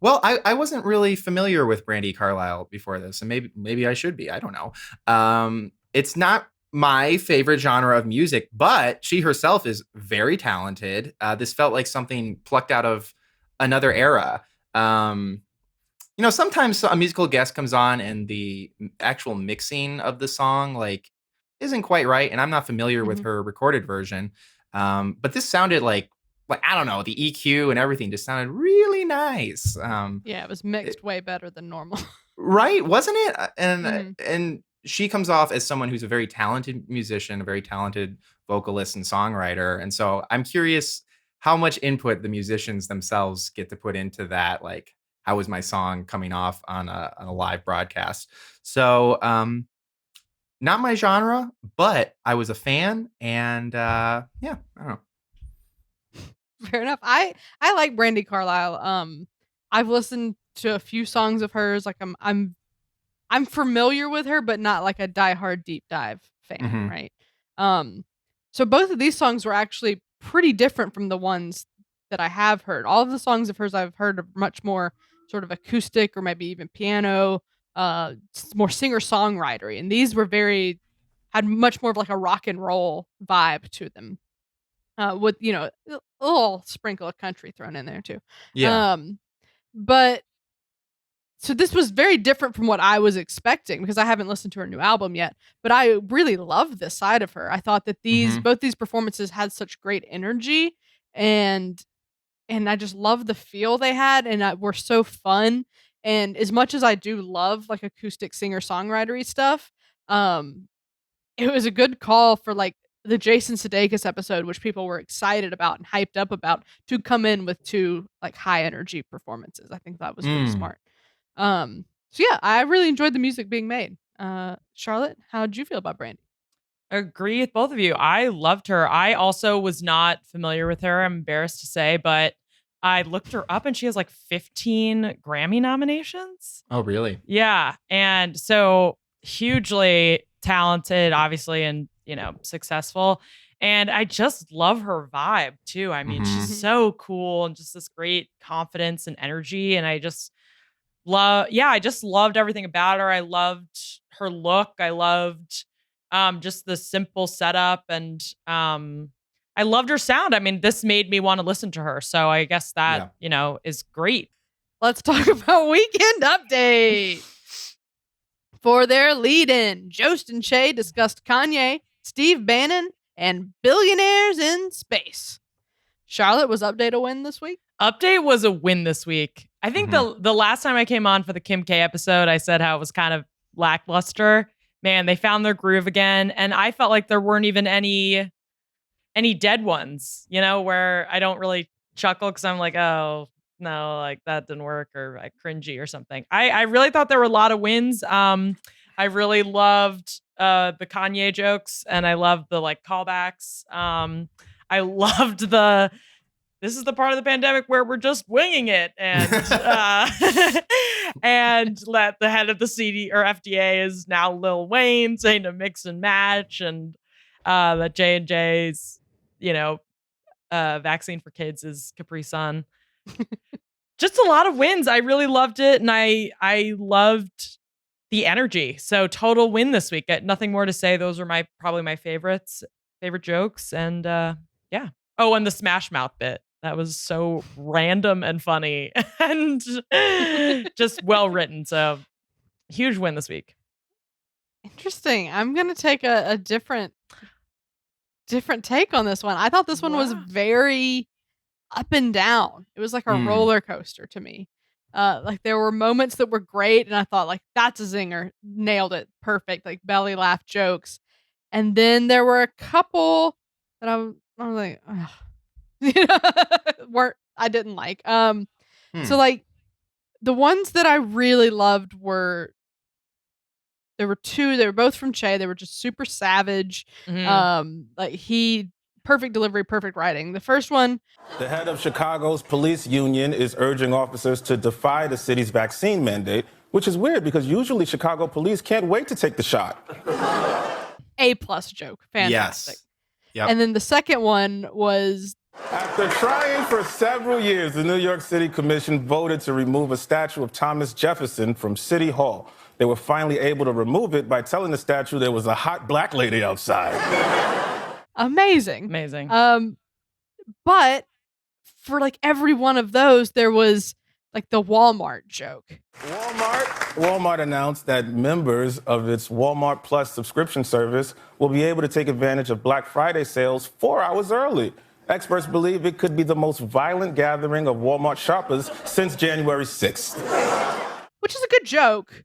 Well, I wasn't really familiar with Brandi Carlile before this, and maybe I should be. I don't know. It's not my favorite genre of music, but she herself is very talented. This felt like something plucked out of another era. Sometimes a musical guest comes on and the actual mixing of the song like isn't quite right, and I'm not familiar with her recorded version. But this sounded like I don't know, the EQ and everything just sounded really nice. Yeah, it was mixed way better than normal. Right, wasn't it? And she comes off as someone who's a very talented musician, a very talented vocalist and songwriter. And so I'm curious how much input the musicians themselves get to put into that. Like, how was my song coming off on a live broadcast? So, not my genre, but I was a fan, and yeah, I don't know. Fair enough. I like Brandi Carlile. I've listened to a few songs of hers. Like I'm familiar with her, but not like a diehard deep dive fan, right? So both of these songs were actually pretty different from the ones that I have heard. All of the songs of hers I've heard are much more sort of acoustic or maybe even piano, more singer-songwritery. And these were had much more of like a rock and roll vibe to them. With, a little sprinkle of country thrown in there too. Yeah. But so this was very different from what I was expecting because I haven't listened to her new album yet, but I really love this side of her. I thought that both these performances had such great energy and I just love the feel they had and were so fun. And as much as I do love like acoustic singer-songwritery stuff, it was a good call for like the Jason Sudeikis episode, which people were excited about and hyped up about, to come in with two like high energy performances. I think that was pretty smart. So yeah, I really enjoyed the music being made. Charlotte, how did you feel about Brandi? Agree with both of you. I loved her. I also was not familiar with her, I'm embarrassed to say, but I looked her up and she has like 15 Grammy nominations. Oh, really? Yeah. And so hugely talented, obviously, and, successful. And I just love her vibe too. I mean, she's so cool and just this great confidence and energy. And I just loved everything about her. I loved her look. I loved just the simple setup, and I loved her sound. I mean, this made me want to listen to her. So I guess that, is great. Let's talk about Weekend Update. For their lead-in, Jost and Shay discussed Kanye, Steve Bannon, and billionaires in space. Charlotte, was Update a win this week? Update was a win this week. I think the last time I came on for the Kim K episode, I said how it was kind of lackluster. Man, they found their groove again. And I felt like there weren't even any dead ones, where I don't really chuckle because I'm like, oh, no, like that didn't work, or like cringy or something. I really thought there were a lot of wins. I really loved the Kanye jokes, and I loved the like callbacks. I loved this is the part of the pandemic where we're just winging it, and and let the head of the CD or FDA is now Lil Wayne saying to mix and match, and that J&J's vaccine for kids is Capri Sun. Just a lot of wins. I really loved it, and I loved the energy. So total win this week. Nothing more to say. Those are probably my favorite jokes, and yeah. Oh, and the Smash Mouth bit. That was so random and funny and just well written. So huge win this week. Interesting. I'm going to take a different take on this one. I thought this one was very up and down. It was like a roller coaster to me. Like there were moments that were great, and I thought like that's a zinger, nailed it, perfect, like belly laugh jokes. And then there were a couple that I was like, ugh. I didn't like. So like the ones that I really loved there were two. They were both from Che. They were just super savage. Like perfect delivery, perfect writing. The first one, the head of Chicago's police union is urging officers to defy the city's vaccine mandate, which is weird because usually Chicago police can't wait to take the shot. A+ joke. Fantastic. Yes. Yep. And then the second one was After trying for several years, the New York City Commission voted to remove a statue of Thomas Jefferson from City Hall. They were finally able to remove it by telling the statue there was a hot black lady outside. Amazing. Amazing. But for like every one of those, there was like the Walmart joke. Walmart announced that members of its Walmart Plus subscription service will be able to take advantage of Black Friday sales 4 hours early. Experts believe it could be the most violent gathering of Walmart shoppers since January 6th. Which is a good joke.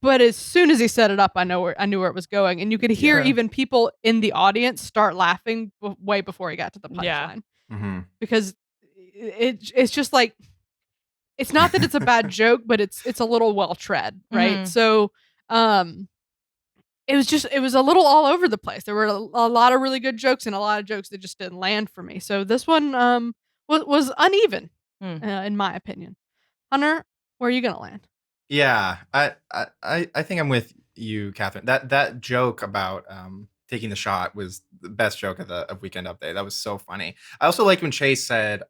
But as soon as he set it up, I knew where it was going. And you could hear even people in the audience start laughing way before he got to the punchline. Yeah. Mm-hmm. Because it's just like, it's not that it's a bad joke, but it's a little well tread, right? Mhm. So it was a little all over the place. There were a lot of really good jokes and a lot of jokes that just didn't land for me. So this one was uneven, in my opinion. Hunter, where are you gonna land? Yeah, I think I'm with you, Catherine. That joke about taking the shot was the best joke of Weekend Update. That was so funny. I also liked when Chase said,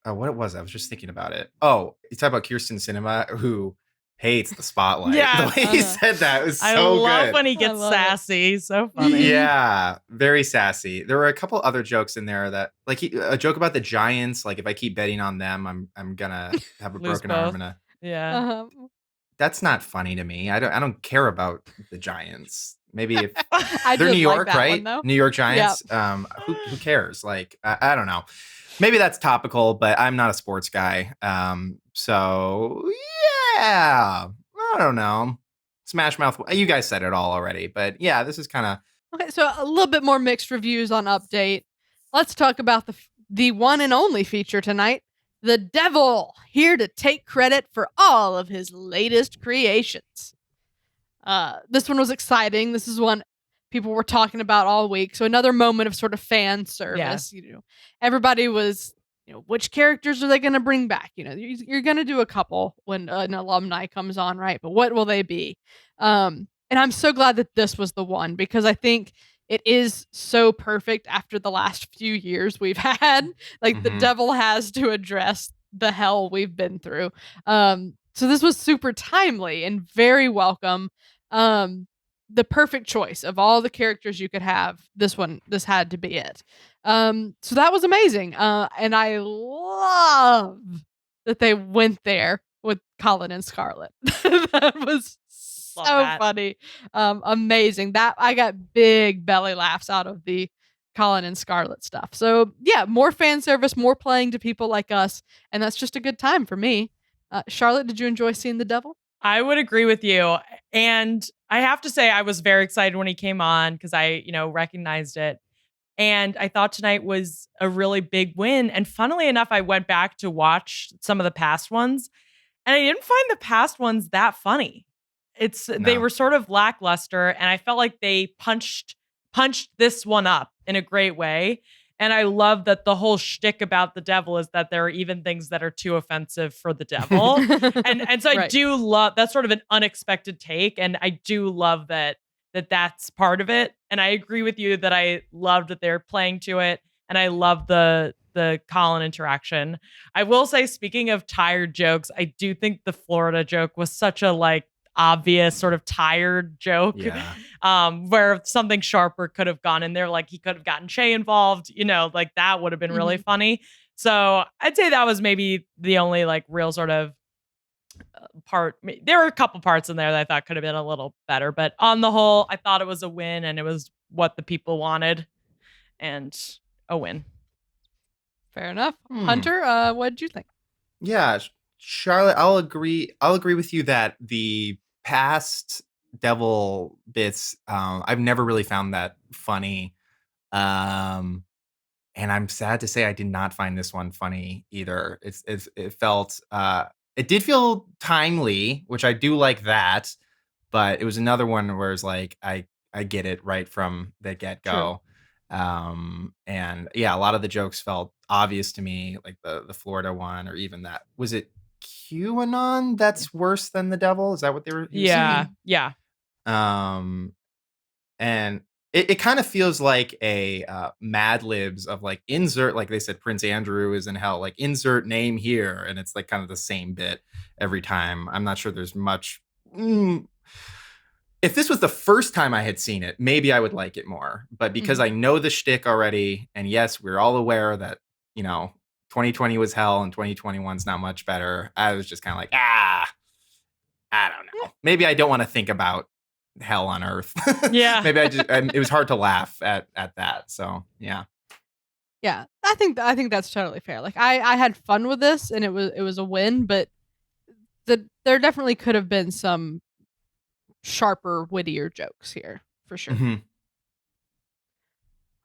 what it was. I was just thinking about it. Oh, you talk about Kirsten Cinema, who hates the spotlight. Yeah. The way he said that was so I love good. when he gets sassy. So funny. Yeah, very sassy. There were a couple other jokes in there that, like, a joke about the Giants. Like, if I keep betting on them, I'm gonna have a Lose broken arm both. and a. Yeah. That's not funny to me. I don't care about the Giants. Maybe if I they're did New York, like that right? one, though. New York Giants. Who cares? Like, I don't know. Maybe that's topical, but I'm not a sports guy. So yeah, I don't know. Smash Mouth. You guys said it all already, but yeah, this is kind of Okay, so a little bit more mixed reviews on Update. Let's talk about the one and only feature tonight. The Devil, here to take credit for all of his latest creations. This one was exciting. This is one people were talking about all week. So another moment of sort of fan service. You know, everybody was, which characters are they going to bring back? You're going to do a couple when an alumni comes on, right? But what will they be? And I'm so glad that this was the one, because I think it is so perfect after the last few years we've had. Like, the Devil has to address the hell we've been through. So this was super timely and very welcome. The perfect choice of all the characters you could have. This had to be it. So that was amazing. And I love that they went there with Colin and Scarlett. That was so funny. Amazing. That I got big belly laughs out of the Colin and Scarlett stuff. So yeah, more fan service, more playing to people like us. And that's just a good time for me. Charlotte, did you enjoy seeing the Devil? I would agree with you. And I have to say, I was very excited when he came on because I, recognized it. And I thought tonight was a really big win. And funnily enough, I went back to watch some of the past ones, and I didn't find the past ones that funny. They were sort of lackluster, and I felt like they punched this one up in a great way. And I love that the whole shtick about the Devil is that there are even things that are too offensive for the Devil. and so I do love that's sort of an unexpected take. And I do love that's part of it. And I agree with you that I loved that they're playing to it. And I love the Colin interaction. I will say, speaking of tired jokes, I do think the Florida joke was such a obvious sort of tired joke. Yeah. Where something sharper could have gone in there. Like, he could have gotten Shay involved, that would have been really funny. So I'd say that was maybe the only real sort of part. There were a couple parts in there that I thought could have been a little better, but on the whole, I thought it was a win, and it was what the people wanted, and a win. Fair enough. Hunter, what did you think? Yeah, Charlotte, I'll agree with you that the past Devil bits, I've never really found that funny. And I'm sad to say I did not find this one funny either. It felt it did feel timely, which I do like that, but it was another one where it's like I get it right from the get-go. And yeah, a lot of the jokes felt obvious to me, like the Florida one, or even that, was it QAnon that's worse than the Devil? Is that what they were saying? Yeah. And it kind of feels like a Mad Libs of like insert, like they said, Prince Andrew is in hell, like insert name here. And it's like kind of the same bit every time. I'm not sure there's much. If this was the first time I had seen it, maybe I would like it more. But because I know the shtick already, and yes, we're all aware that, 2020 was hell and 2021's not much better. I was just kind of like, I don't know. Maybe I don't want to think about hell on earth. Yeah. Maybe it was hard to laugh at that. So yeah. Yeah, I think that's totally fair. Like I had fun with this, and it was a win, but there definitely could have been some sharper, wittier jokes here for sure.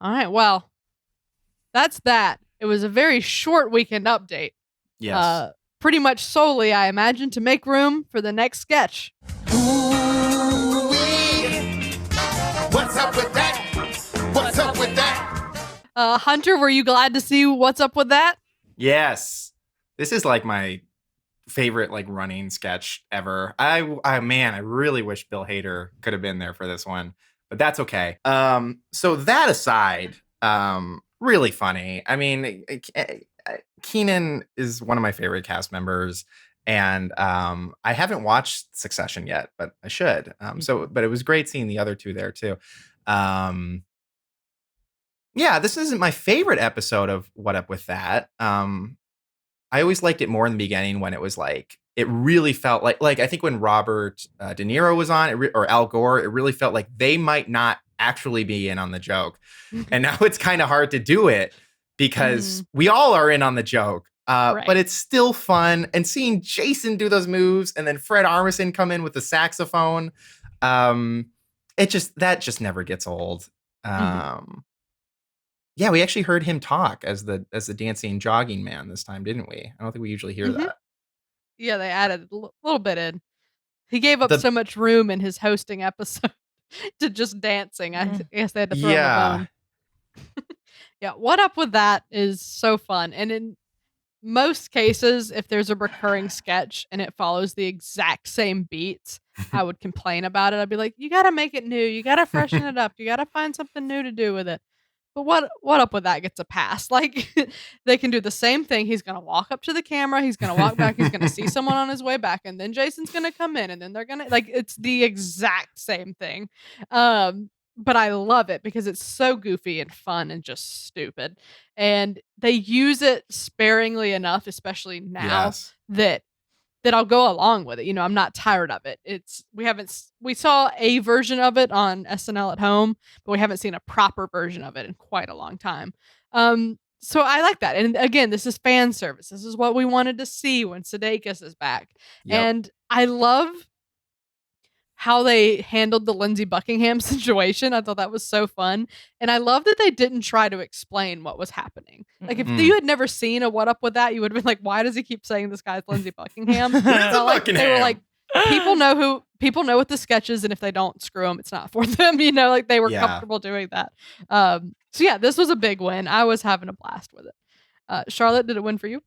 All right, well, that's that. It was a very short weekend update. Yes. Pretty much solely, I imagine, to make room for the next sketch. What's up with that? What's up with that? Hunter, were you glad to see what's up with that? Yes. This is like my favorite like running sketch ever. I really wish Bill Hader could have been there for this one, but that's okay. So that aside, really funny. I mean, Kenan is one of my favorite cast members, and I haven't watched Succession yet, but I should. But it was great seeing the other two there too. Yeah, this isn't my favorite episode of What Up With That. I always liked it more in the beginning when it was like, it really felt like I think when Robert De Niro was on, or Al Gore, it really felt like they might not actually be in on the joke. And now it's kind of hard to do it because we all are in on the joke. Right. But it's still fun. And seeing Jason do those moves and then Fred Armisen come in with the saxophone, that just never gets old. Yeah, we actually heard him talk as the dancing jogging man this time, didn't we? I don't think we usually hear that. Yeah, they added a little bit in. He gave up so much room in his hosting episode to just dancing. I guess they had to throw him a bone. Yeah, What Up With That is so fun. And in most cases, if there's a recurring sketch and it follows the exact same beats, I would complain about it. I'd be like, you got to make it new. You got to freshen it up. You got to find something new to do with it. But what Up With That gets a pass. Like, they can do the same thing. He's going to walk up to the camera. He's going to walk back. He's going to see someone on his way back. And then Jason's going to come in. And then they're going to, like, it's the exact same thing. But I love it because it's so goofy and fun and just stupid. And they use it sparingly enough, especially now, that I'll go along with it. You know, I'm not tired of it. We saw a version of it on SNL at Home, but we haven't seen a proper version of it in quite a long time. So I like that. And again, this is fan service. This is what we wanted to see when Sudeikis is back. Yep. And I love how they handled the Lindsey Buckingham situation. I thought that was so fun. And I love that they didn't try to explain what was happening. Like, if you had never seen a What Up With That, you would have been like, why does he keep saying this guy's Lindsey Buckingham? They were like, people know what the sketch is, and if they don't screw them, it's not for them. You know, like they were comfortable doing that. So yeah, this was a big win. I was having a blast with it. Charlotte, did it win for you?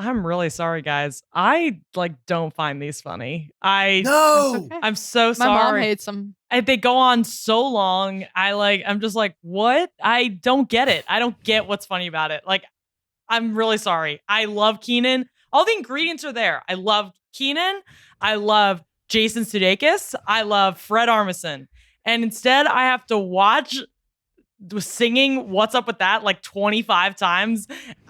I'm really sorry, guys. I don't find these funny. No, I'm so sorry. My mom hates them. They go on so long. I'm just like, what? I don't get it. I don't get what's funny about it. Like, I'm really sorry. I love Kenan. All the ingredients are there. I love Kenan. I love Jason Sudeikis. I love Fred Armisen. And instead, I have to watch singing What's Up With That like 25 times.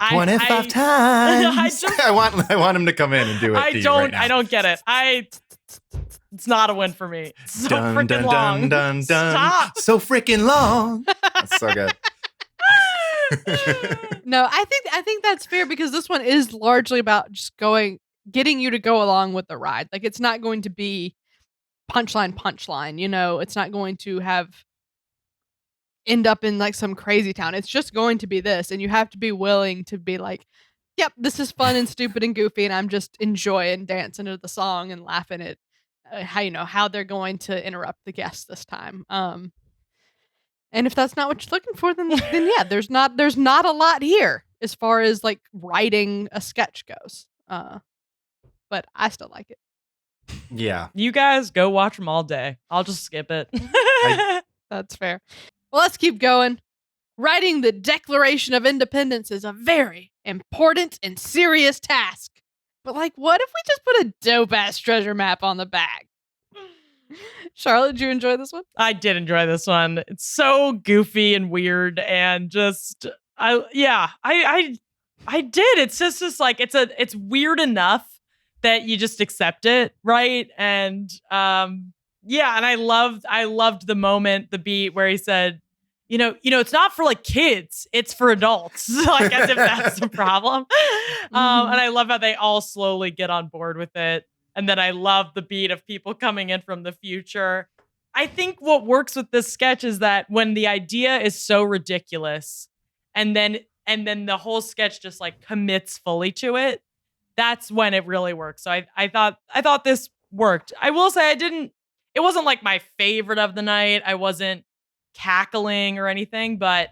25 times. I want him to come in and do it. I don't get it. It's not a win for me. So freaking long. Stop. So freaking long. That's so good. No, I think that's fair because this one is largely about just getting you to go along with the ride. Like, it's not going to be punchline, you know, it's not going to end up in like some crazy town. It's just going to be this, and you have to be willing to be like, yep, this is fun and stupid and goofy, and I'm just enjoying dancing to the song and laughing at how they're going to interrupt the guests this time. And if that's not what you're looking for, then yeah, there's not a lot here as far as like writing a sketch goes. But I still like it. Yeah. You guys go watch them all day. I'll just skip it. That's fair. Well, let's keep going. Writing the Declaration of Independence is a very important and serious task. But, like, what if we just put a dope-ass treasure map on the back? Charlotte, did you enjoy this one? I did enjoy this one. It's so goofy and weird, and just I did. It's just like it's weird enough that you just accept it, right? And and I loved the moment, the beat where he said, it's not for like kids, it's for adults. Like as if that's the problem. And I love how they all slowly get on board with it. And then I love the beat of people coming in from the future. I think what works with this sketch is that when the idea is so ridiculous and then the whole sketch just like commits fully to it, that's when it really works. So I thought this worked. I will say it wasn't like my favorite of the night. I wasn't cackling or anything, but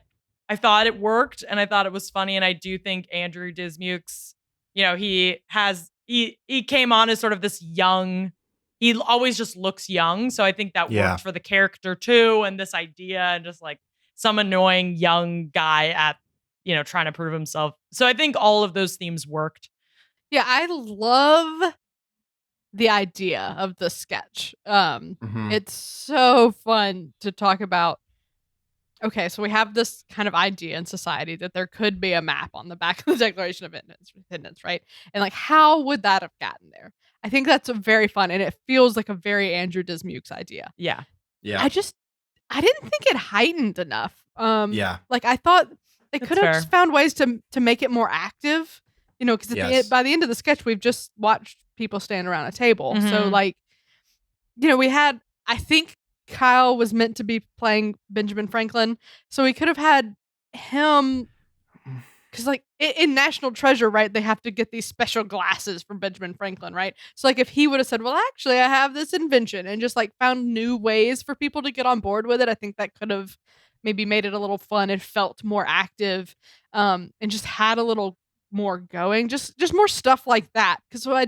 I thought it worked and I thought it was funny. And I do think Andrew Dismukes, he came on as sort of this young, he always just looks young. So I think that worked for the character too. And this idea and just like some annoying young guy at, trying to prove himself. So I think all of those themes worked. Yeah, I love the idea of the sketch. It's so fun to talk about. Okay, so we have this kind of idea in society that there could be a map on the back of the Declaration of Independence, right? And like, how would that have gotten there? I think that's very fun, and it feels like a very Andrew Dismukes idea. Yeah. I didn't think it heightened enough. Like I thought they could have just found ways to make it more active. Because by the end of the sketch, we've just watched people stand around a table. Mm-hmm. So like, we had, I think Kyle was meant to be playing Benjamin Franklin. So we could have had him, because like in National Treasure, right, they have to get these special glasses from Benjamin Franklin, right? So like if he would have said, well, actually, I have this invention, and just like found new ways for people to get on board with it, I think that could have maybe made it a little fun. It felt more active, and just had a little more going, just more stuff like that. Because I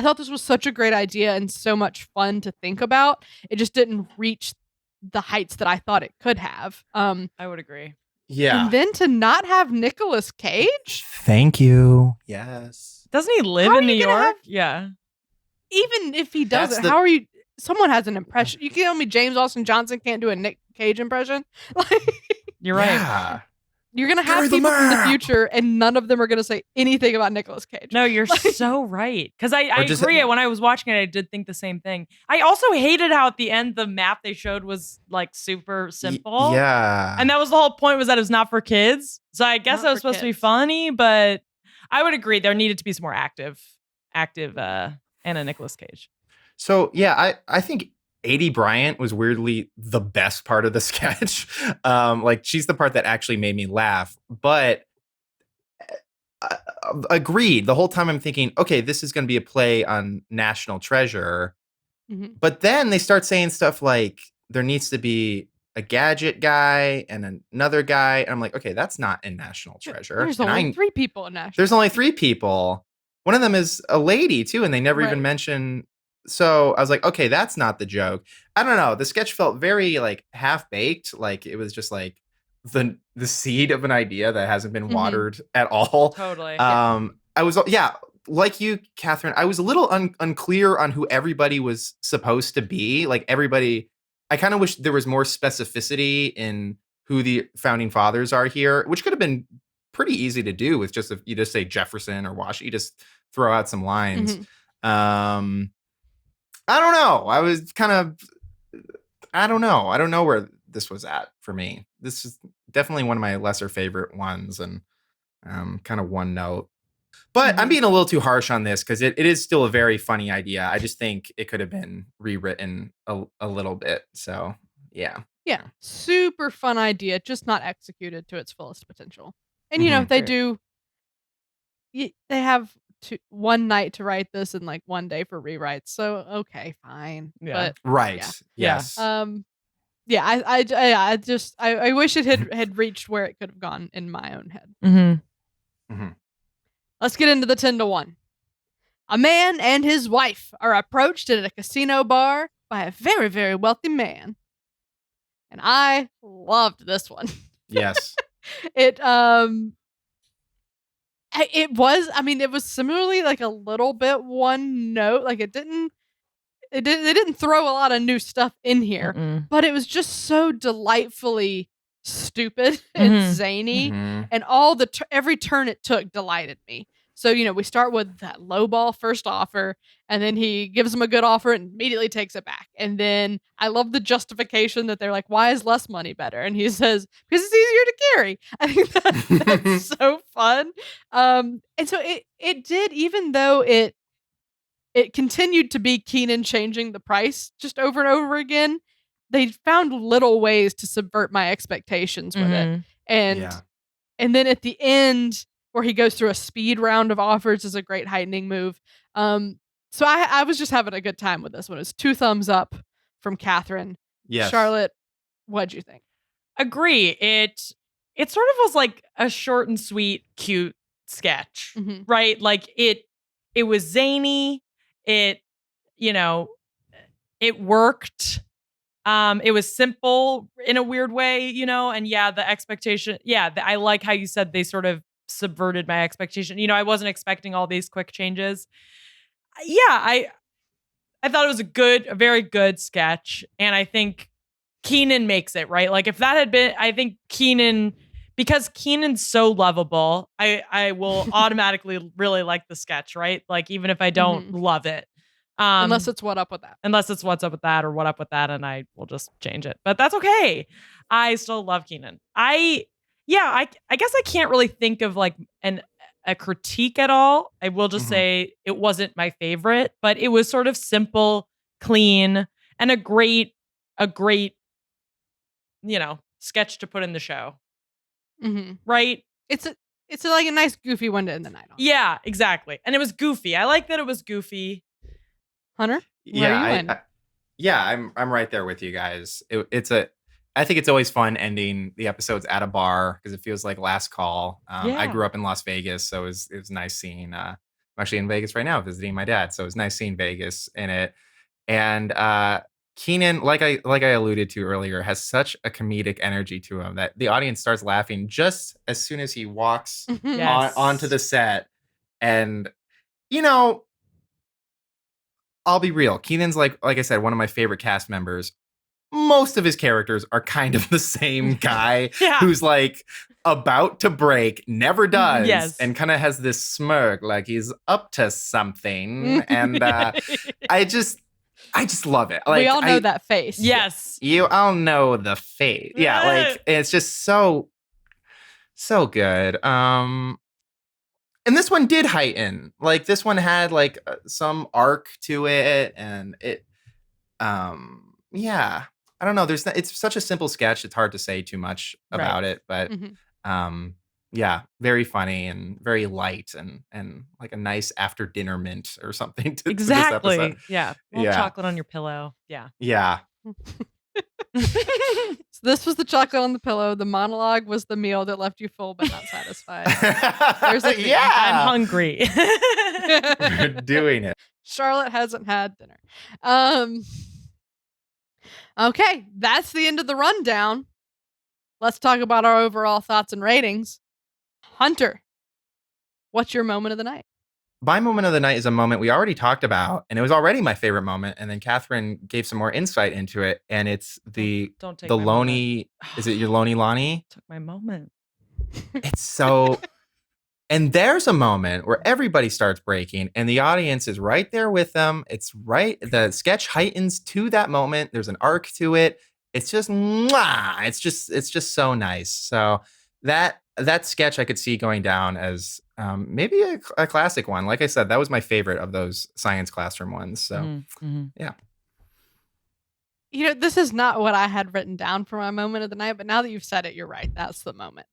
thought this was such a great idea and so much fun to think about. It just didn't reach the heights that I thought it could have. I would agree. Yeah. And then to not have Nicolas Cage. Thank you. Yes. Doesn't he live in New York? Yeah. Even if he doesn't, how are you? Someone has an impression. You can tell me James Austin Johnson can't do a Nick Cage impression? You're right. Yeah. You're going to have people from the future, and none of them are going to say anything about Nicolas Cage. No, you're so right. Because I agree. When I was watching it, I did think the same thing. I also hated how at the end, the map they showed was like super simple. Yeah. And that was the whole point, was that it was not for kids. So I guess Not that was for supposed to be kids. funny, but I would agree. There needed to be some more active Anna Nicolas Cage. So yeah, I think Adie Bryant was weirdly the best part of the sketch. Like she's the part that actually made me laugh. But agreed. The whole time I'm thinking, okay, this is going to be a play on National Treasure. Mm-hmm. But then they start saying stuff like there needs to be a gadget guy and another guy. And I'm like, okay, that's not in National Treasure. There's only 3 people in National. There's only 3 people. One of them is a lady too, and they never even mention. So I was like, okay, that's not the joke. I don't know. The sketch felt very like half baked. Like it was just like the seed of an idea that hasn't been watered at all. Totally. I was, like you, Catherine, I was a little unclear on who everybody was supposed to be. Like everybody, I kind of wish there was more specificity in who the founding fathers are here, which could have been pretty easy to do with just if you just say Jefferson or Washington, you just throw out some lines. I don't know. I was kind of, I don't know. I don't know where this was at for me. This is definitely one of my lesser favorite ones, and kind of one note. But I'm being a little too harsh on this because it is still a very funny idea. I just think it could have been rewritten a little bit. So, yeah. Yeah. Super fun idea, just not executed to its fullest potential. And, they do, they have one night to write this and like one day for rewrites. So, okay, fine. Yeah. But, right. Yeah. Yes. I wish it had reached where it could have gone in my own head. Let's get into the 10-1. A man and his wife are approached at a casino bar by a very, very wealthy man. and I loved this one. Yes. It was similarly like a little bit one note. Like they didn't throw a lot of new stuff in here, but it was just so delightfully stupid and zany, and every turn it took delighted me. So, we start with that lowball first offer, and then he gives him a good offer and immediately takes it back. And then I love the justification that they're like, why is less money better? And he says, because it's easier to carry. I think that's so fun. And so it did, even though it continued to be Kenan changing the price just over and over again, they found little ways to subvert my expectations with it. And then at the end, where he goes through a speed round of offers, is a great heightening move. So I was just having a good time with this one. It was 2 thumbs up from Catherine. Yes. Charlotte, what'd you think? Agree. It sort of was like a short and sweet, cute sketch, right? Like it was zany. It worked. It was simple in a weird way, and the expectation. I like how you said they sort of subverted my expectation. I wasn't expecting all these quick changes. I thought it was a very good sketch, and I think Kenan makes it, right? Like if that had been, I think Kenan, because Kenan's so lovable, I will automatically really like the sketch, right? Like even if I don't love it. Unless it's what up with that. Unless it's what's up with that or what up with that, and I will just change it. But that's okay. I still love Kenan. I guess I can't really think of like a critique at all. I will just say it wasn't my favorite, but it was sort of simple, clean, and a great, sketch to put in the show. Right? It's like a nice goofy one to end the night on. Yeah, exactly. And it was goofy. I like that it was goofy. Hunter? Where are you I'm right there with you guys. I think it's always fun ending the episodes at a bar because it feels like last call. I grew up in Las Vegas, so it was nice seeing. I'm actually in Vegas right now visiting my dad, so it was nice seeing Vegas in it. And Kenan, like I alluded to earlier, has such a comedic energy to him that the audience starts laughing just as soon as he walks onto the set. And I'll be real. Kenan's like I said, one of my favorite cast members. Most of his characters are kind of the same guy who's like about to break, never does, and kind of has this smirk like he's up to something. And I just love it. Like, we all know that face. Yes. You all know the face. Yeah, like it's just so good. And this one did heighten. Like this one had like some arc to it, and it I don't know. It's such a simple sketch. It's hard to say too much about it, but very funny and very light and like a nice after dinner mint or something. To this episode. Yeah. Chocolate on your pillow. Yeah. Yeah. So this was the chocolate on the pillow. The monologue was the meal that left you full but not satisfied. I'm hungry. We're doing it. Charlotte hasn't had dinner. Okay, that's the end of the rundown. Let's talk about our overall thoughts and ratings. Hunter, what's your moment of the night? My moment of the night is a moment we already talked about, and it was already my favorite moment. And then Catherine gave some more insight into it, and it's the Loney. Is it your Loney Lonnie? Took my moment. It's so. And there's a moment where everybody starts breaking and the audience is right there with them. It's right. The sketch heightens to that moment. There's an arc to it. It's just, mwah! It's just so nice. So that sketch I could see going down as maybe a classic one. Like I said, that was my favorite of those science classroom ones. So yeah. This is not what I had written down for my moment of the night, but now that you've said it, you're right. That's the moment.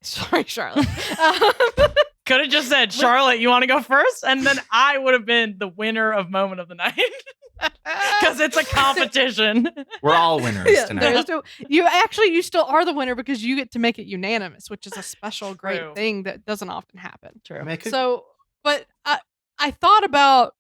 Sorry, Charlotte. Could have just said, Charlotte, you want to go first? And then I would have been the winner of moment of the night. Because it's a competition. We're all winners tonight. You still are the winner because you get to make it unanimous, which is a special, great thing that doesn't often happen. True. So, but I thought about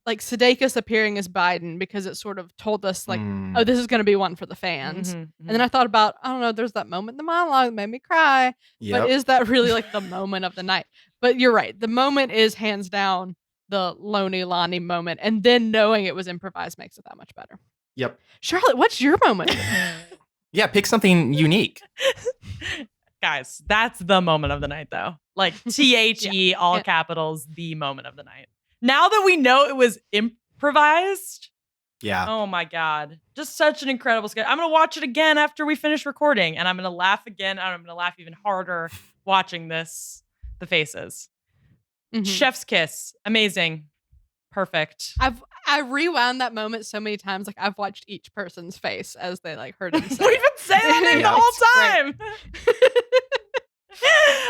like Sudeikis appearing as Biden because it sort of told us like, oh, this is going to be one for the fans. And then I thought about, I don't know, there's that moment in the monologue that made me cry. Yep. But is that really like the moment of the night? But you're right. The moment is hands down the Lonnie Lonnie moment. And then knowing it was improvised makes it that much better. Yep. Charlotte, what's your moment? Yeah, pick something unique. Guys, that's the moment of the night, though. Like THE, all capitals, the moment of the night. Now that we know it was improvised, yeah. Oh my God. Just such an incredible sketch. I'm going to watch it again after we finish recording, and I'm going to laugh again, and I'm going to laugh even harder watching this. The faces. Chef's kiss. Amazing. Perfect. I rewound that moment so many times. Like I've watched each person's face as they like heard him say. We've been saying that name the whole time.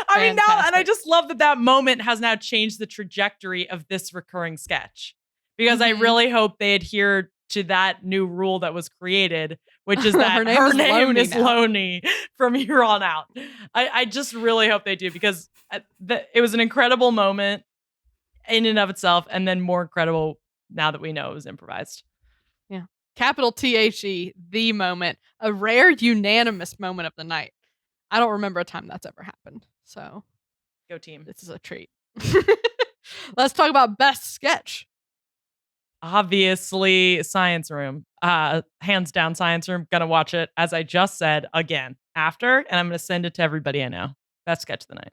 I mean, now, and I just love that moment has now changed the trajectory of this recurring sketch, because I really hope they adhere to that new rule that was created, which is that her name is Lonnie from here on out. I just really hope they do, because it was an incredible moment in and of itself, and then more incredible now that we know it was improvised. Yeah. Capital THE, the moment, a rare unanimous moment of the night. I don't remember a time that's ever happened. So, go team. This is a treat. Let's talk about best sketch. Obviously, Science Room. Hands down, Science Room. Gonna watch it, as I just said, again after, and I'm gonna send it to everybody I know. Best sketch of the night.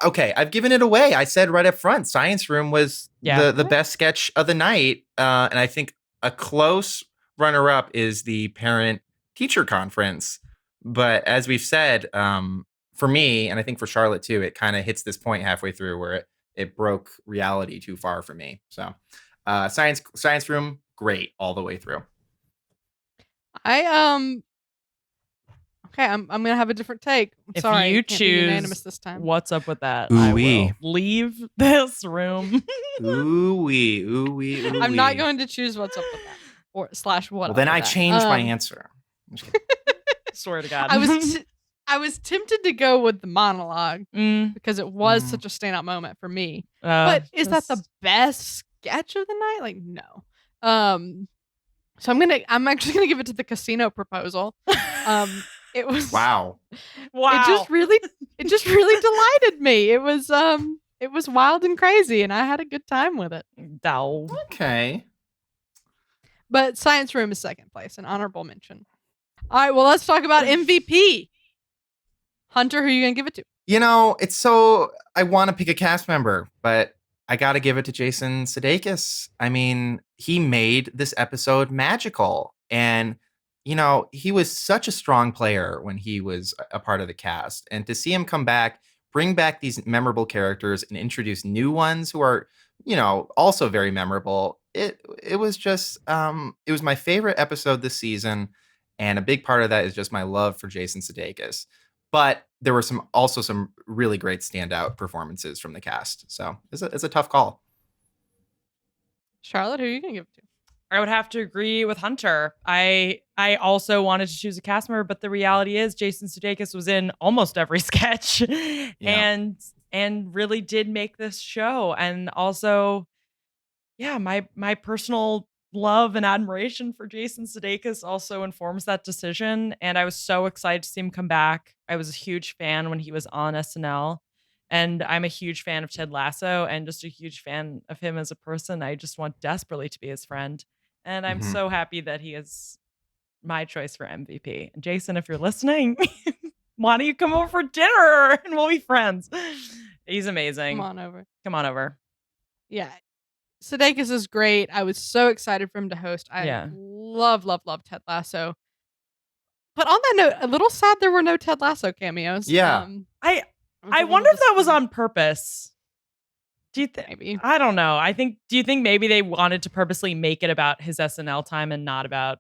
Okay, I've given it away. I said right up front, Science Room was the best sketch of the night. And I think a close runner-up is the parent-teacher conference. But as we've said, for me, and I think for Charlotte too, it kind of hits this point halfway through where it broke reality too far for me. So Science Room, great all the way through. Okay, I'm gonna have a different take. If sorry, you can't choose be unanimous this time. What's up with that? I will leave this room. Ooh-wee. I'm not going to choose what's up with that or /what. Well, then I changed my answer. Swear to God. I was tempted to go with the monologue because it was such a standout moment for me. But is that the best sketch of the night? Like, no. So I'm actually gonna give it to the casino proposal. It was wow. It just really delighted me. It was wild and crazy, and I had a good time with it. Okay. But Science Room is second place, an honorable mention. All right, well, let's talk about MVP. Hunter, who are you gonna give it to? You know, I want to pick a cast member, but I got to give it to Jason Sudeikis. I mean, he made this episode magical. And, you know, he was such a strong player when he was a part of the cast. And to see him come back, bring back these memorable characters and introduce new ones who are, you know, also very memorable. It was just, it was my favorite episode this season. And a big part of that is just my love for Jason Sudeikis. But there were also some really great standout performances from the cast. So it's a tough call. Charlotte, who are you going to give it to? I would have to agree with Hunter. I also wanted to choose a cast member, but the reality is Jason Sudeikis was in almost every sketch and really did make this show. And also, my personal love and admiration for Jason Sudeikis also informs that decision. And I was so excited to see him come back. I was a huge fan when he was on SNL. And I'm a huge fan of Ted Lasso and just a huge fan of him as a person. I just want desperately to be his friend. And I'm so happy that he is my choice for MVP. And Jason, if you're listening, why don't you come over for dinner and we'll be friends? He's amazing. Come on over. Yeah. Sudeikis is great. I was so excited for him to host. I love Ted Lasso. But on that note, a little sad there were no Ted Lasso cameos. Yeah. I wonder if that was on purpose. Do you think? Maybe. I don't know. Do you think maybe they wanted to purposely make it about his SNL time and not about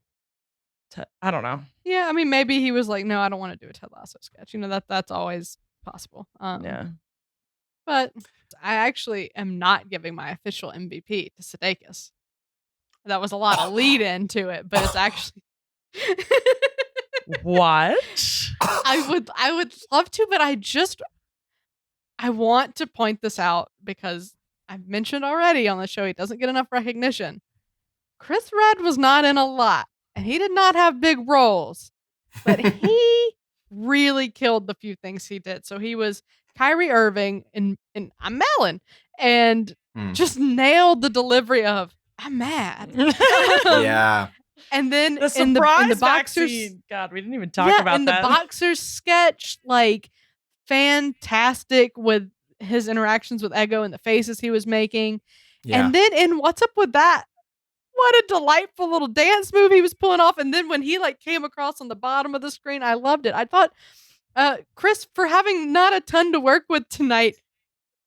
I don't know. Yeah, I mean, maybe he was like, no, I don't want to do a Ted Lasso sketch. You know, that's always possible. But I actually am not giving my official MVP to Sudeikis. That was a lot of lead into it, but it's actually what? I would love to, but I want to point this out because I've mentioned already on the show, he doesn't get enough recognition. Chris Redd was not in a lot, and he did not have big roles, but he really killed the few things he did. So he was Kyrie Irving in I'm Melon, and just nailed the delivery of I'm mad. Yeah. And then The in surprise the boxers, vaccine. God, we didn't even talk about in that. the boxers sketch, like fantastic with his interactions with Ego and the faces he was making. Yeah. And then in What's Up With That, what a delightful little dance move he was pulling off. And then when he like came across on the bottom of the screen, I loved it. I thought Chris, for having not a ton to work with tonight,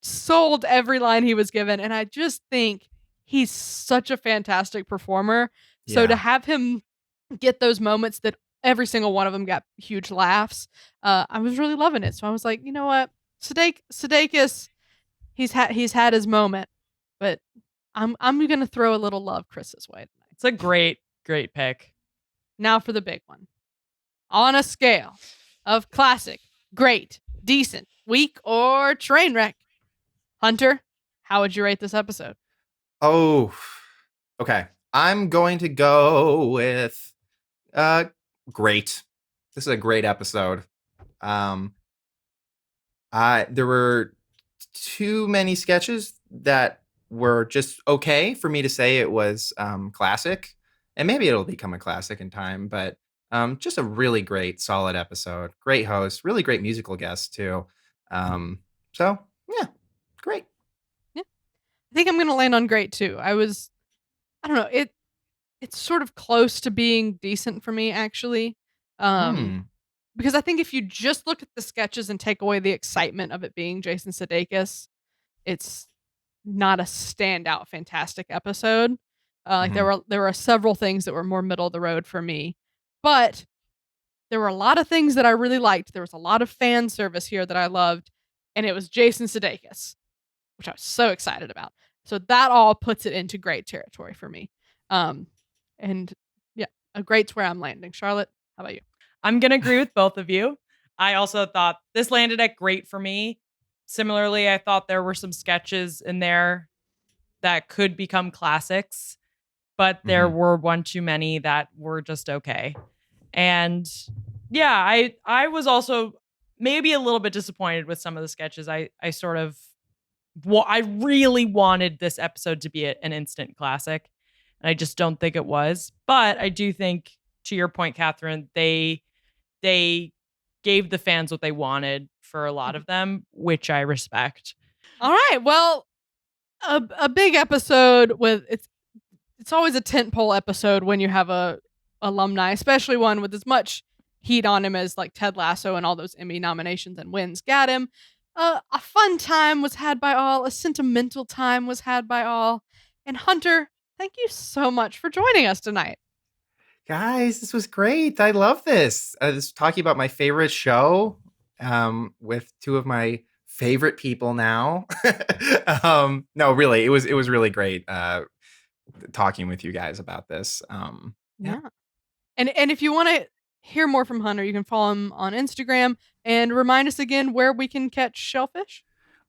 sold every line he was given. And I just think he's such a fantastic performer. So Yeah. to have him get those moments that every single one of them got huge laughs, I was really loving it. So I was like, you know what, Sudeikis, he's had his moment, but I'm gonna throw a little love Chris's way tonight. It's a great pick. Now for the big one. On a scale of classic, great, decent, weak, or train wreck, Hunter, how would you rate this episode? Oh, okay. I'm going to go with great. This is a great episode. There were too many sketches that were just okay for me to say it was classic, and maybe it'll become a classic in time, but just a really great, solid episode. Great host, really great musical guest too. So yeah, great. Yeah, I think I'm gonna land on great too. I don't know, it's sort of close to being decent for me actually. Because I think if you just look at the sketches and take away the excitement of it being Jason Sudeikis, it's not a standout fantastic episode. Like there were several things that were more middle of the road for me, but there were a lot of things that I really liked. There was a lot of fan service here that I loved, and it was Jason Sudeikis, which I was so excited about. So that all puts it into great territory for me. And yeah, a great's where I'm landing. Charlotte, how about you? I'm going to agree with both of you. I also thought this landed at great for me. Similarly, I thought there were some sketches in there that could become classics, but there were one too many that were just okay. And yeah, I was also maybe a little bit disappointed with some of the sketches. I really wanted this episode to be an instant classic, and I just don't think it was. But I do think, to your point, Catherine, they gave the fans what they wanted for a lot of them, which I respect. All right. Well, a big episode with it's always a tentpole episode when you have a alumni, especially one with as much heat on him as like Ted Lasso and all those Emmy nominations and wins got him. A fun time was had by all. A sentimental time was had by all. And Hunter, thank you so much for joining us tonight. Guys, this was great. I love this. Just talking about my favorite show with two of my favorite people now. No, really, it was really great talking with you guys about this. Yeah. And if you want to hear more from Hunter, you can follow him on Instagram and remind us again where we can catch Shellfish.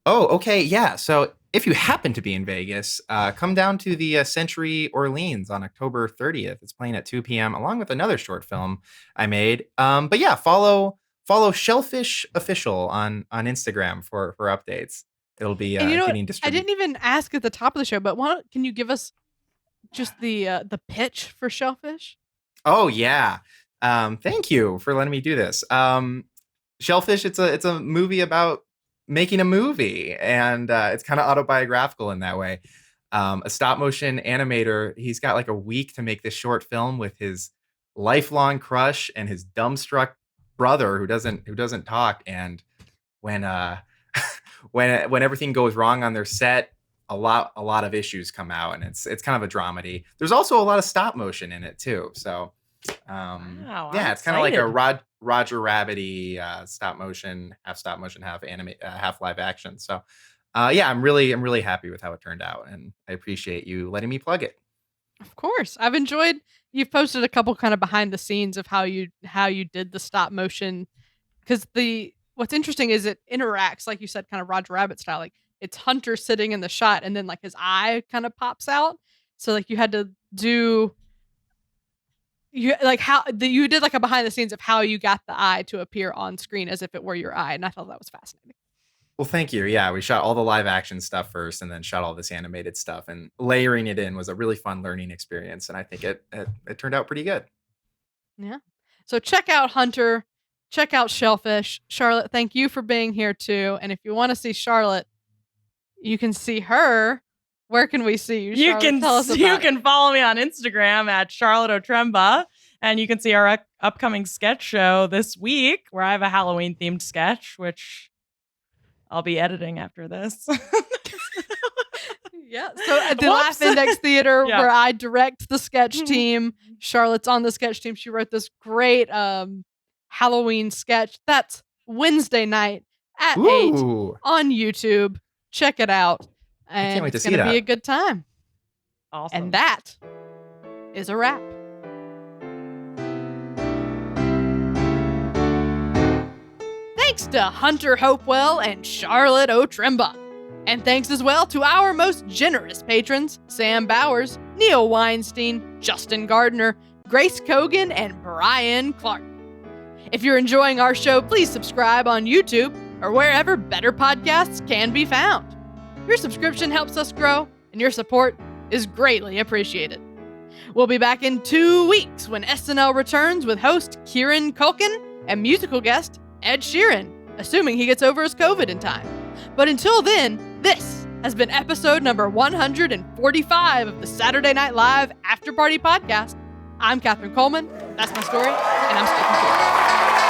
Oh, okay. Yeah. So if you happen to be in Vegas, come down to the Century Orleans on October 30th. It's playing at 2 p.m. along with another short film I made. But yeah, follow Shellfish Official on Instagram for updates. It'll be getting distributed. I didn't even ask at the top of the show, but can you give us just the pitch for Shellfish? Oh yeah. Thank you for letting me do this. Shellfish, it's a movie about making a movie, and it's kind of autobiographical in that way. A stop motion animator, he's got like a week to make this short film with his lifelong crush and his dumbstruck brother who doesn't talk. And when when everything goes wrong on their set, a lot of issues come out, and it's kind of a dramedy. There's also a lot of stop motion in it too. So wow, yeah, I'm it's kind of like a excited. Roger Rabbit-y stop motion, half anime, half live action. So yeah, I'm really happy with how it turned out, and I appreciate you letting me plug it. Of course. I've enjoyed, you've posted a couple kind of behind the scenes of how you did the stop motion, because what's interesting is it interacts, like you said, kind of Roger Rabbit style. Like it's Hunter sitting in the shot, and then like his eye kind of pops out. So like you had to do you did like a behind the scenes of how you got the eye to appear on screen as if it were your eye, and I thought that was fascinating. Well, thank you. Yeah, we shot all the live action stuff first and then shot all this animated stuff, and layering it in was a really fun learning experience. And I think it turned out pretty good. Yeah. So check out Hunter, check out Shellfish. Charlotte, thank you for being here too. And if you want to see Charlotte, you can see her. Where can we see you, Charlotte? You can follow me on Instagram at Charlotte Otremba, and you can see our upcoming sketch show this week where I have a Halloween themed sketch, which I'll be editing after this. Yeah. So at the Laugh Index Theater, Yeah. where I direct the sketch team, Charlotte's on the sketch team. She wrote this great Halloween sketch. That's Wednesday night at 8 on YouTube. Check it out. And can't wait to it's see going to that. be a good time. Awesome. And that is a wrap. Thanks to Hunter Hopewell and Charlotte Otremba. And thanks as well to our most generous patrons, Sam Bowers, Neil Weinstein, Justin Gardner, Grace Kogan, and Brian Clark. If you're enjoying our show, please subscribe on YouTube or wherever better podcasts can be found. Your subscription helps us grow, and your support is greatly appreciated. We'll be back in 2 weeks when SNL returns with host Kieran Culkin and musical guest Ed Sheeran, assuming he gets over his COVID in time. But until then, this has been episode number 145 of the Saturday Night Live Afterparty podcast. I'm Catherine Coleman. That's my story, and I'm sticking to it.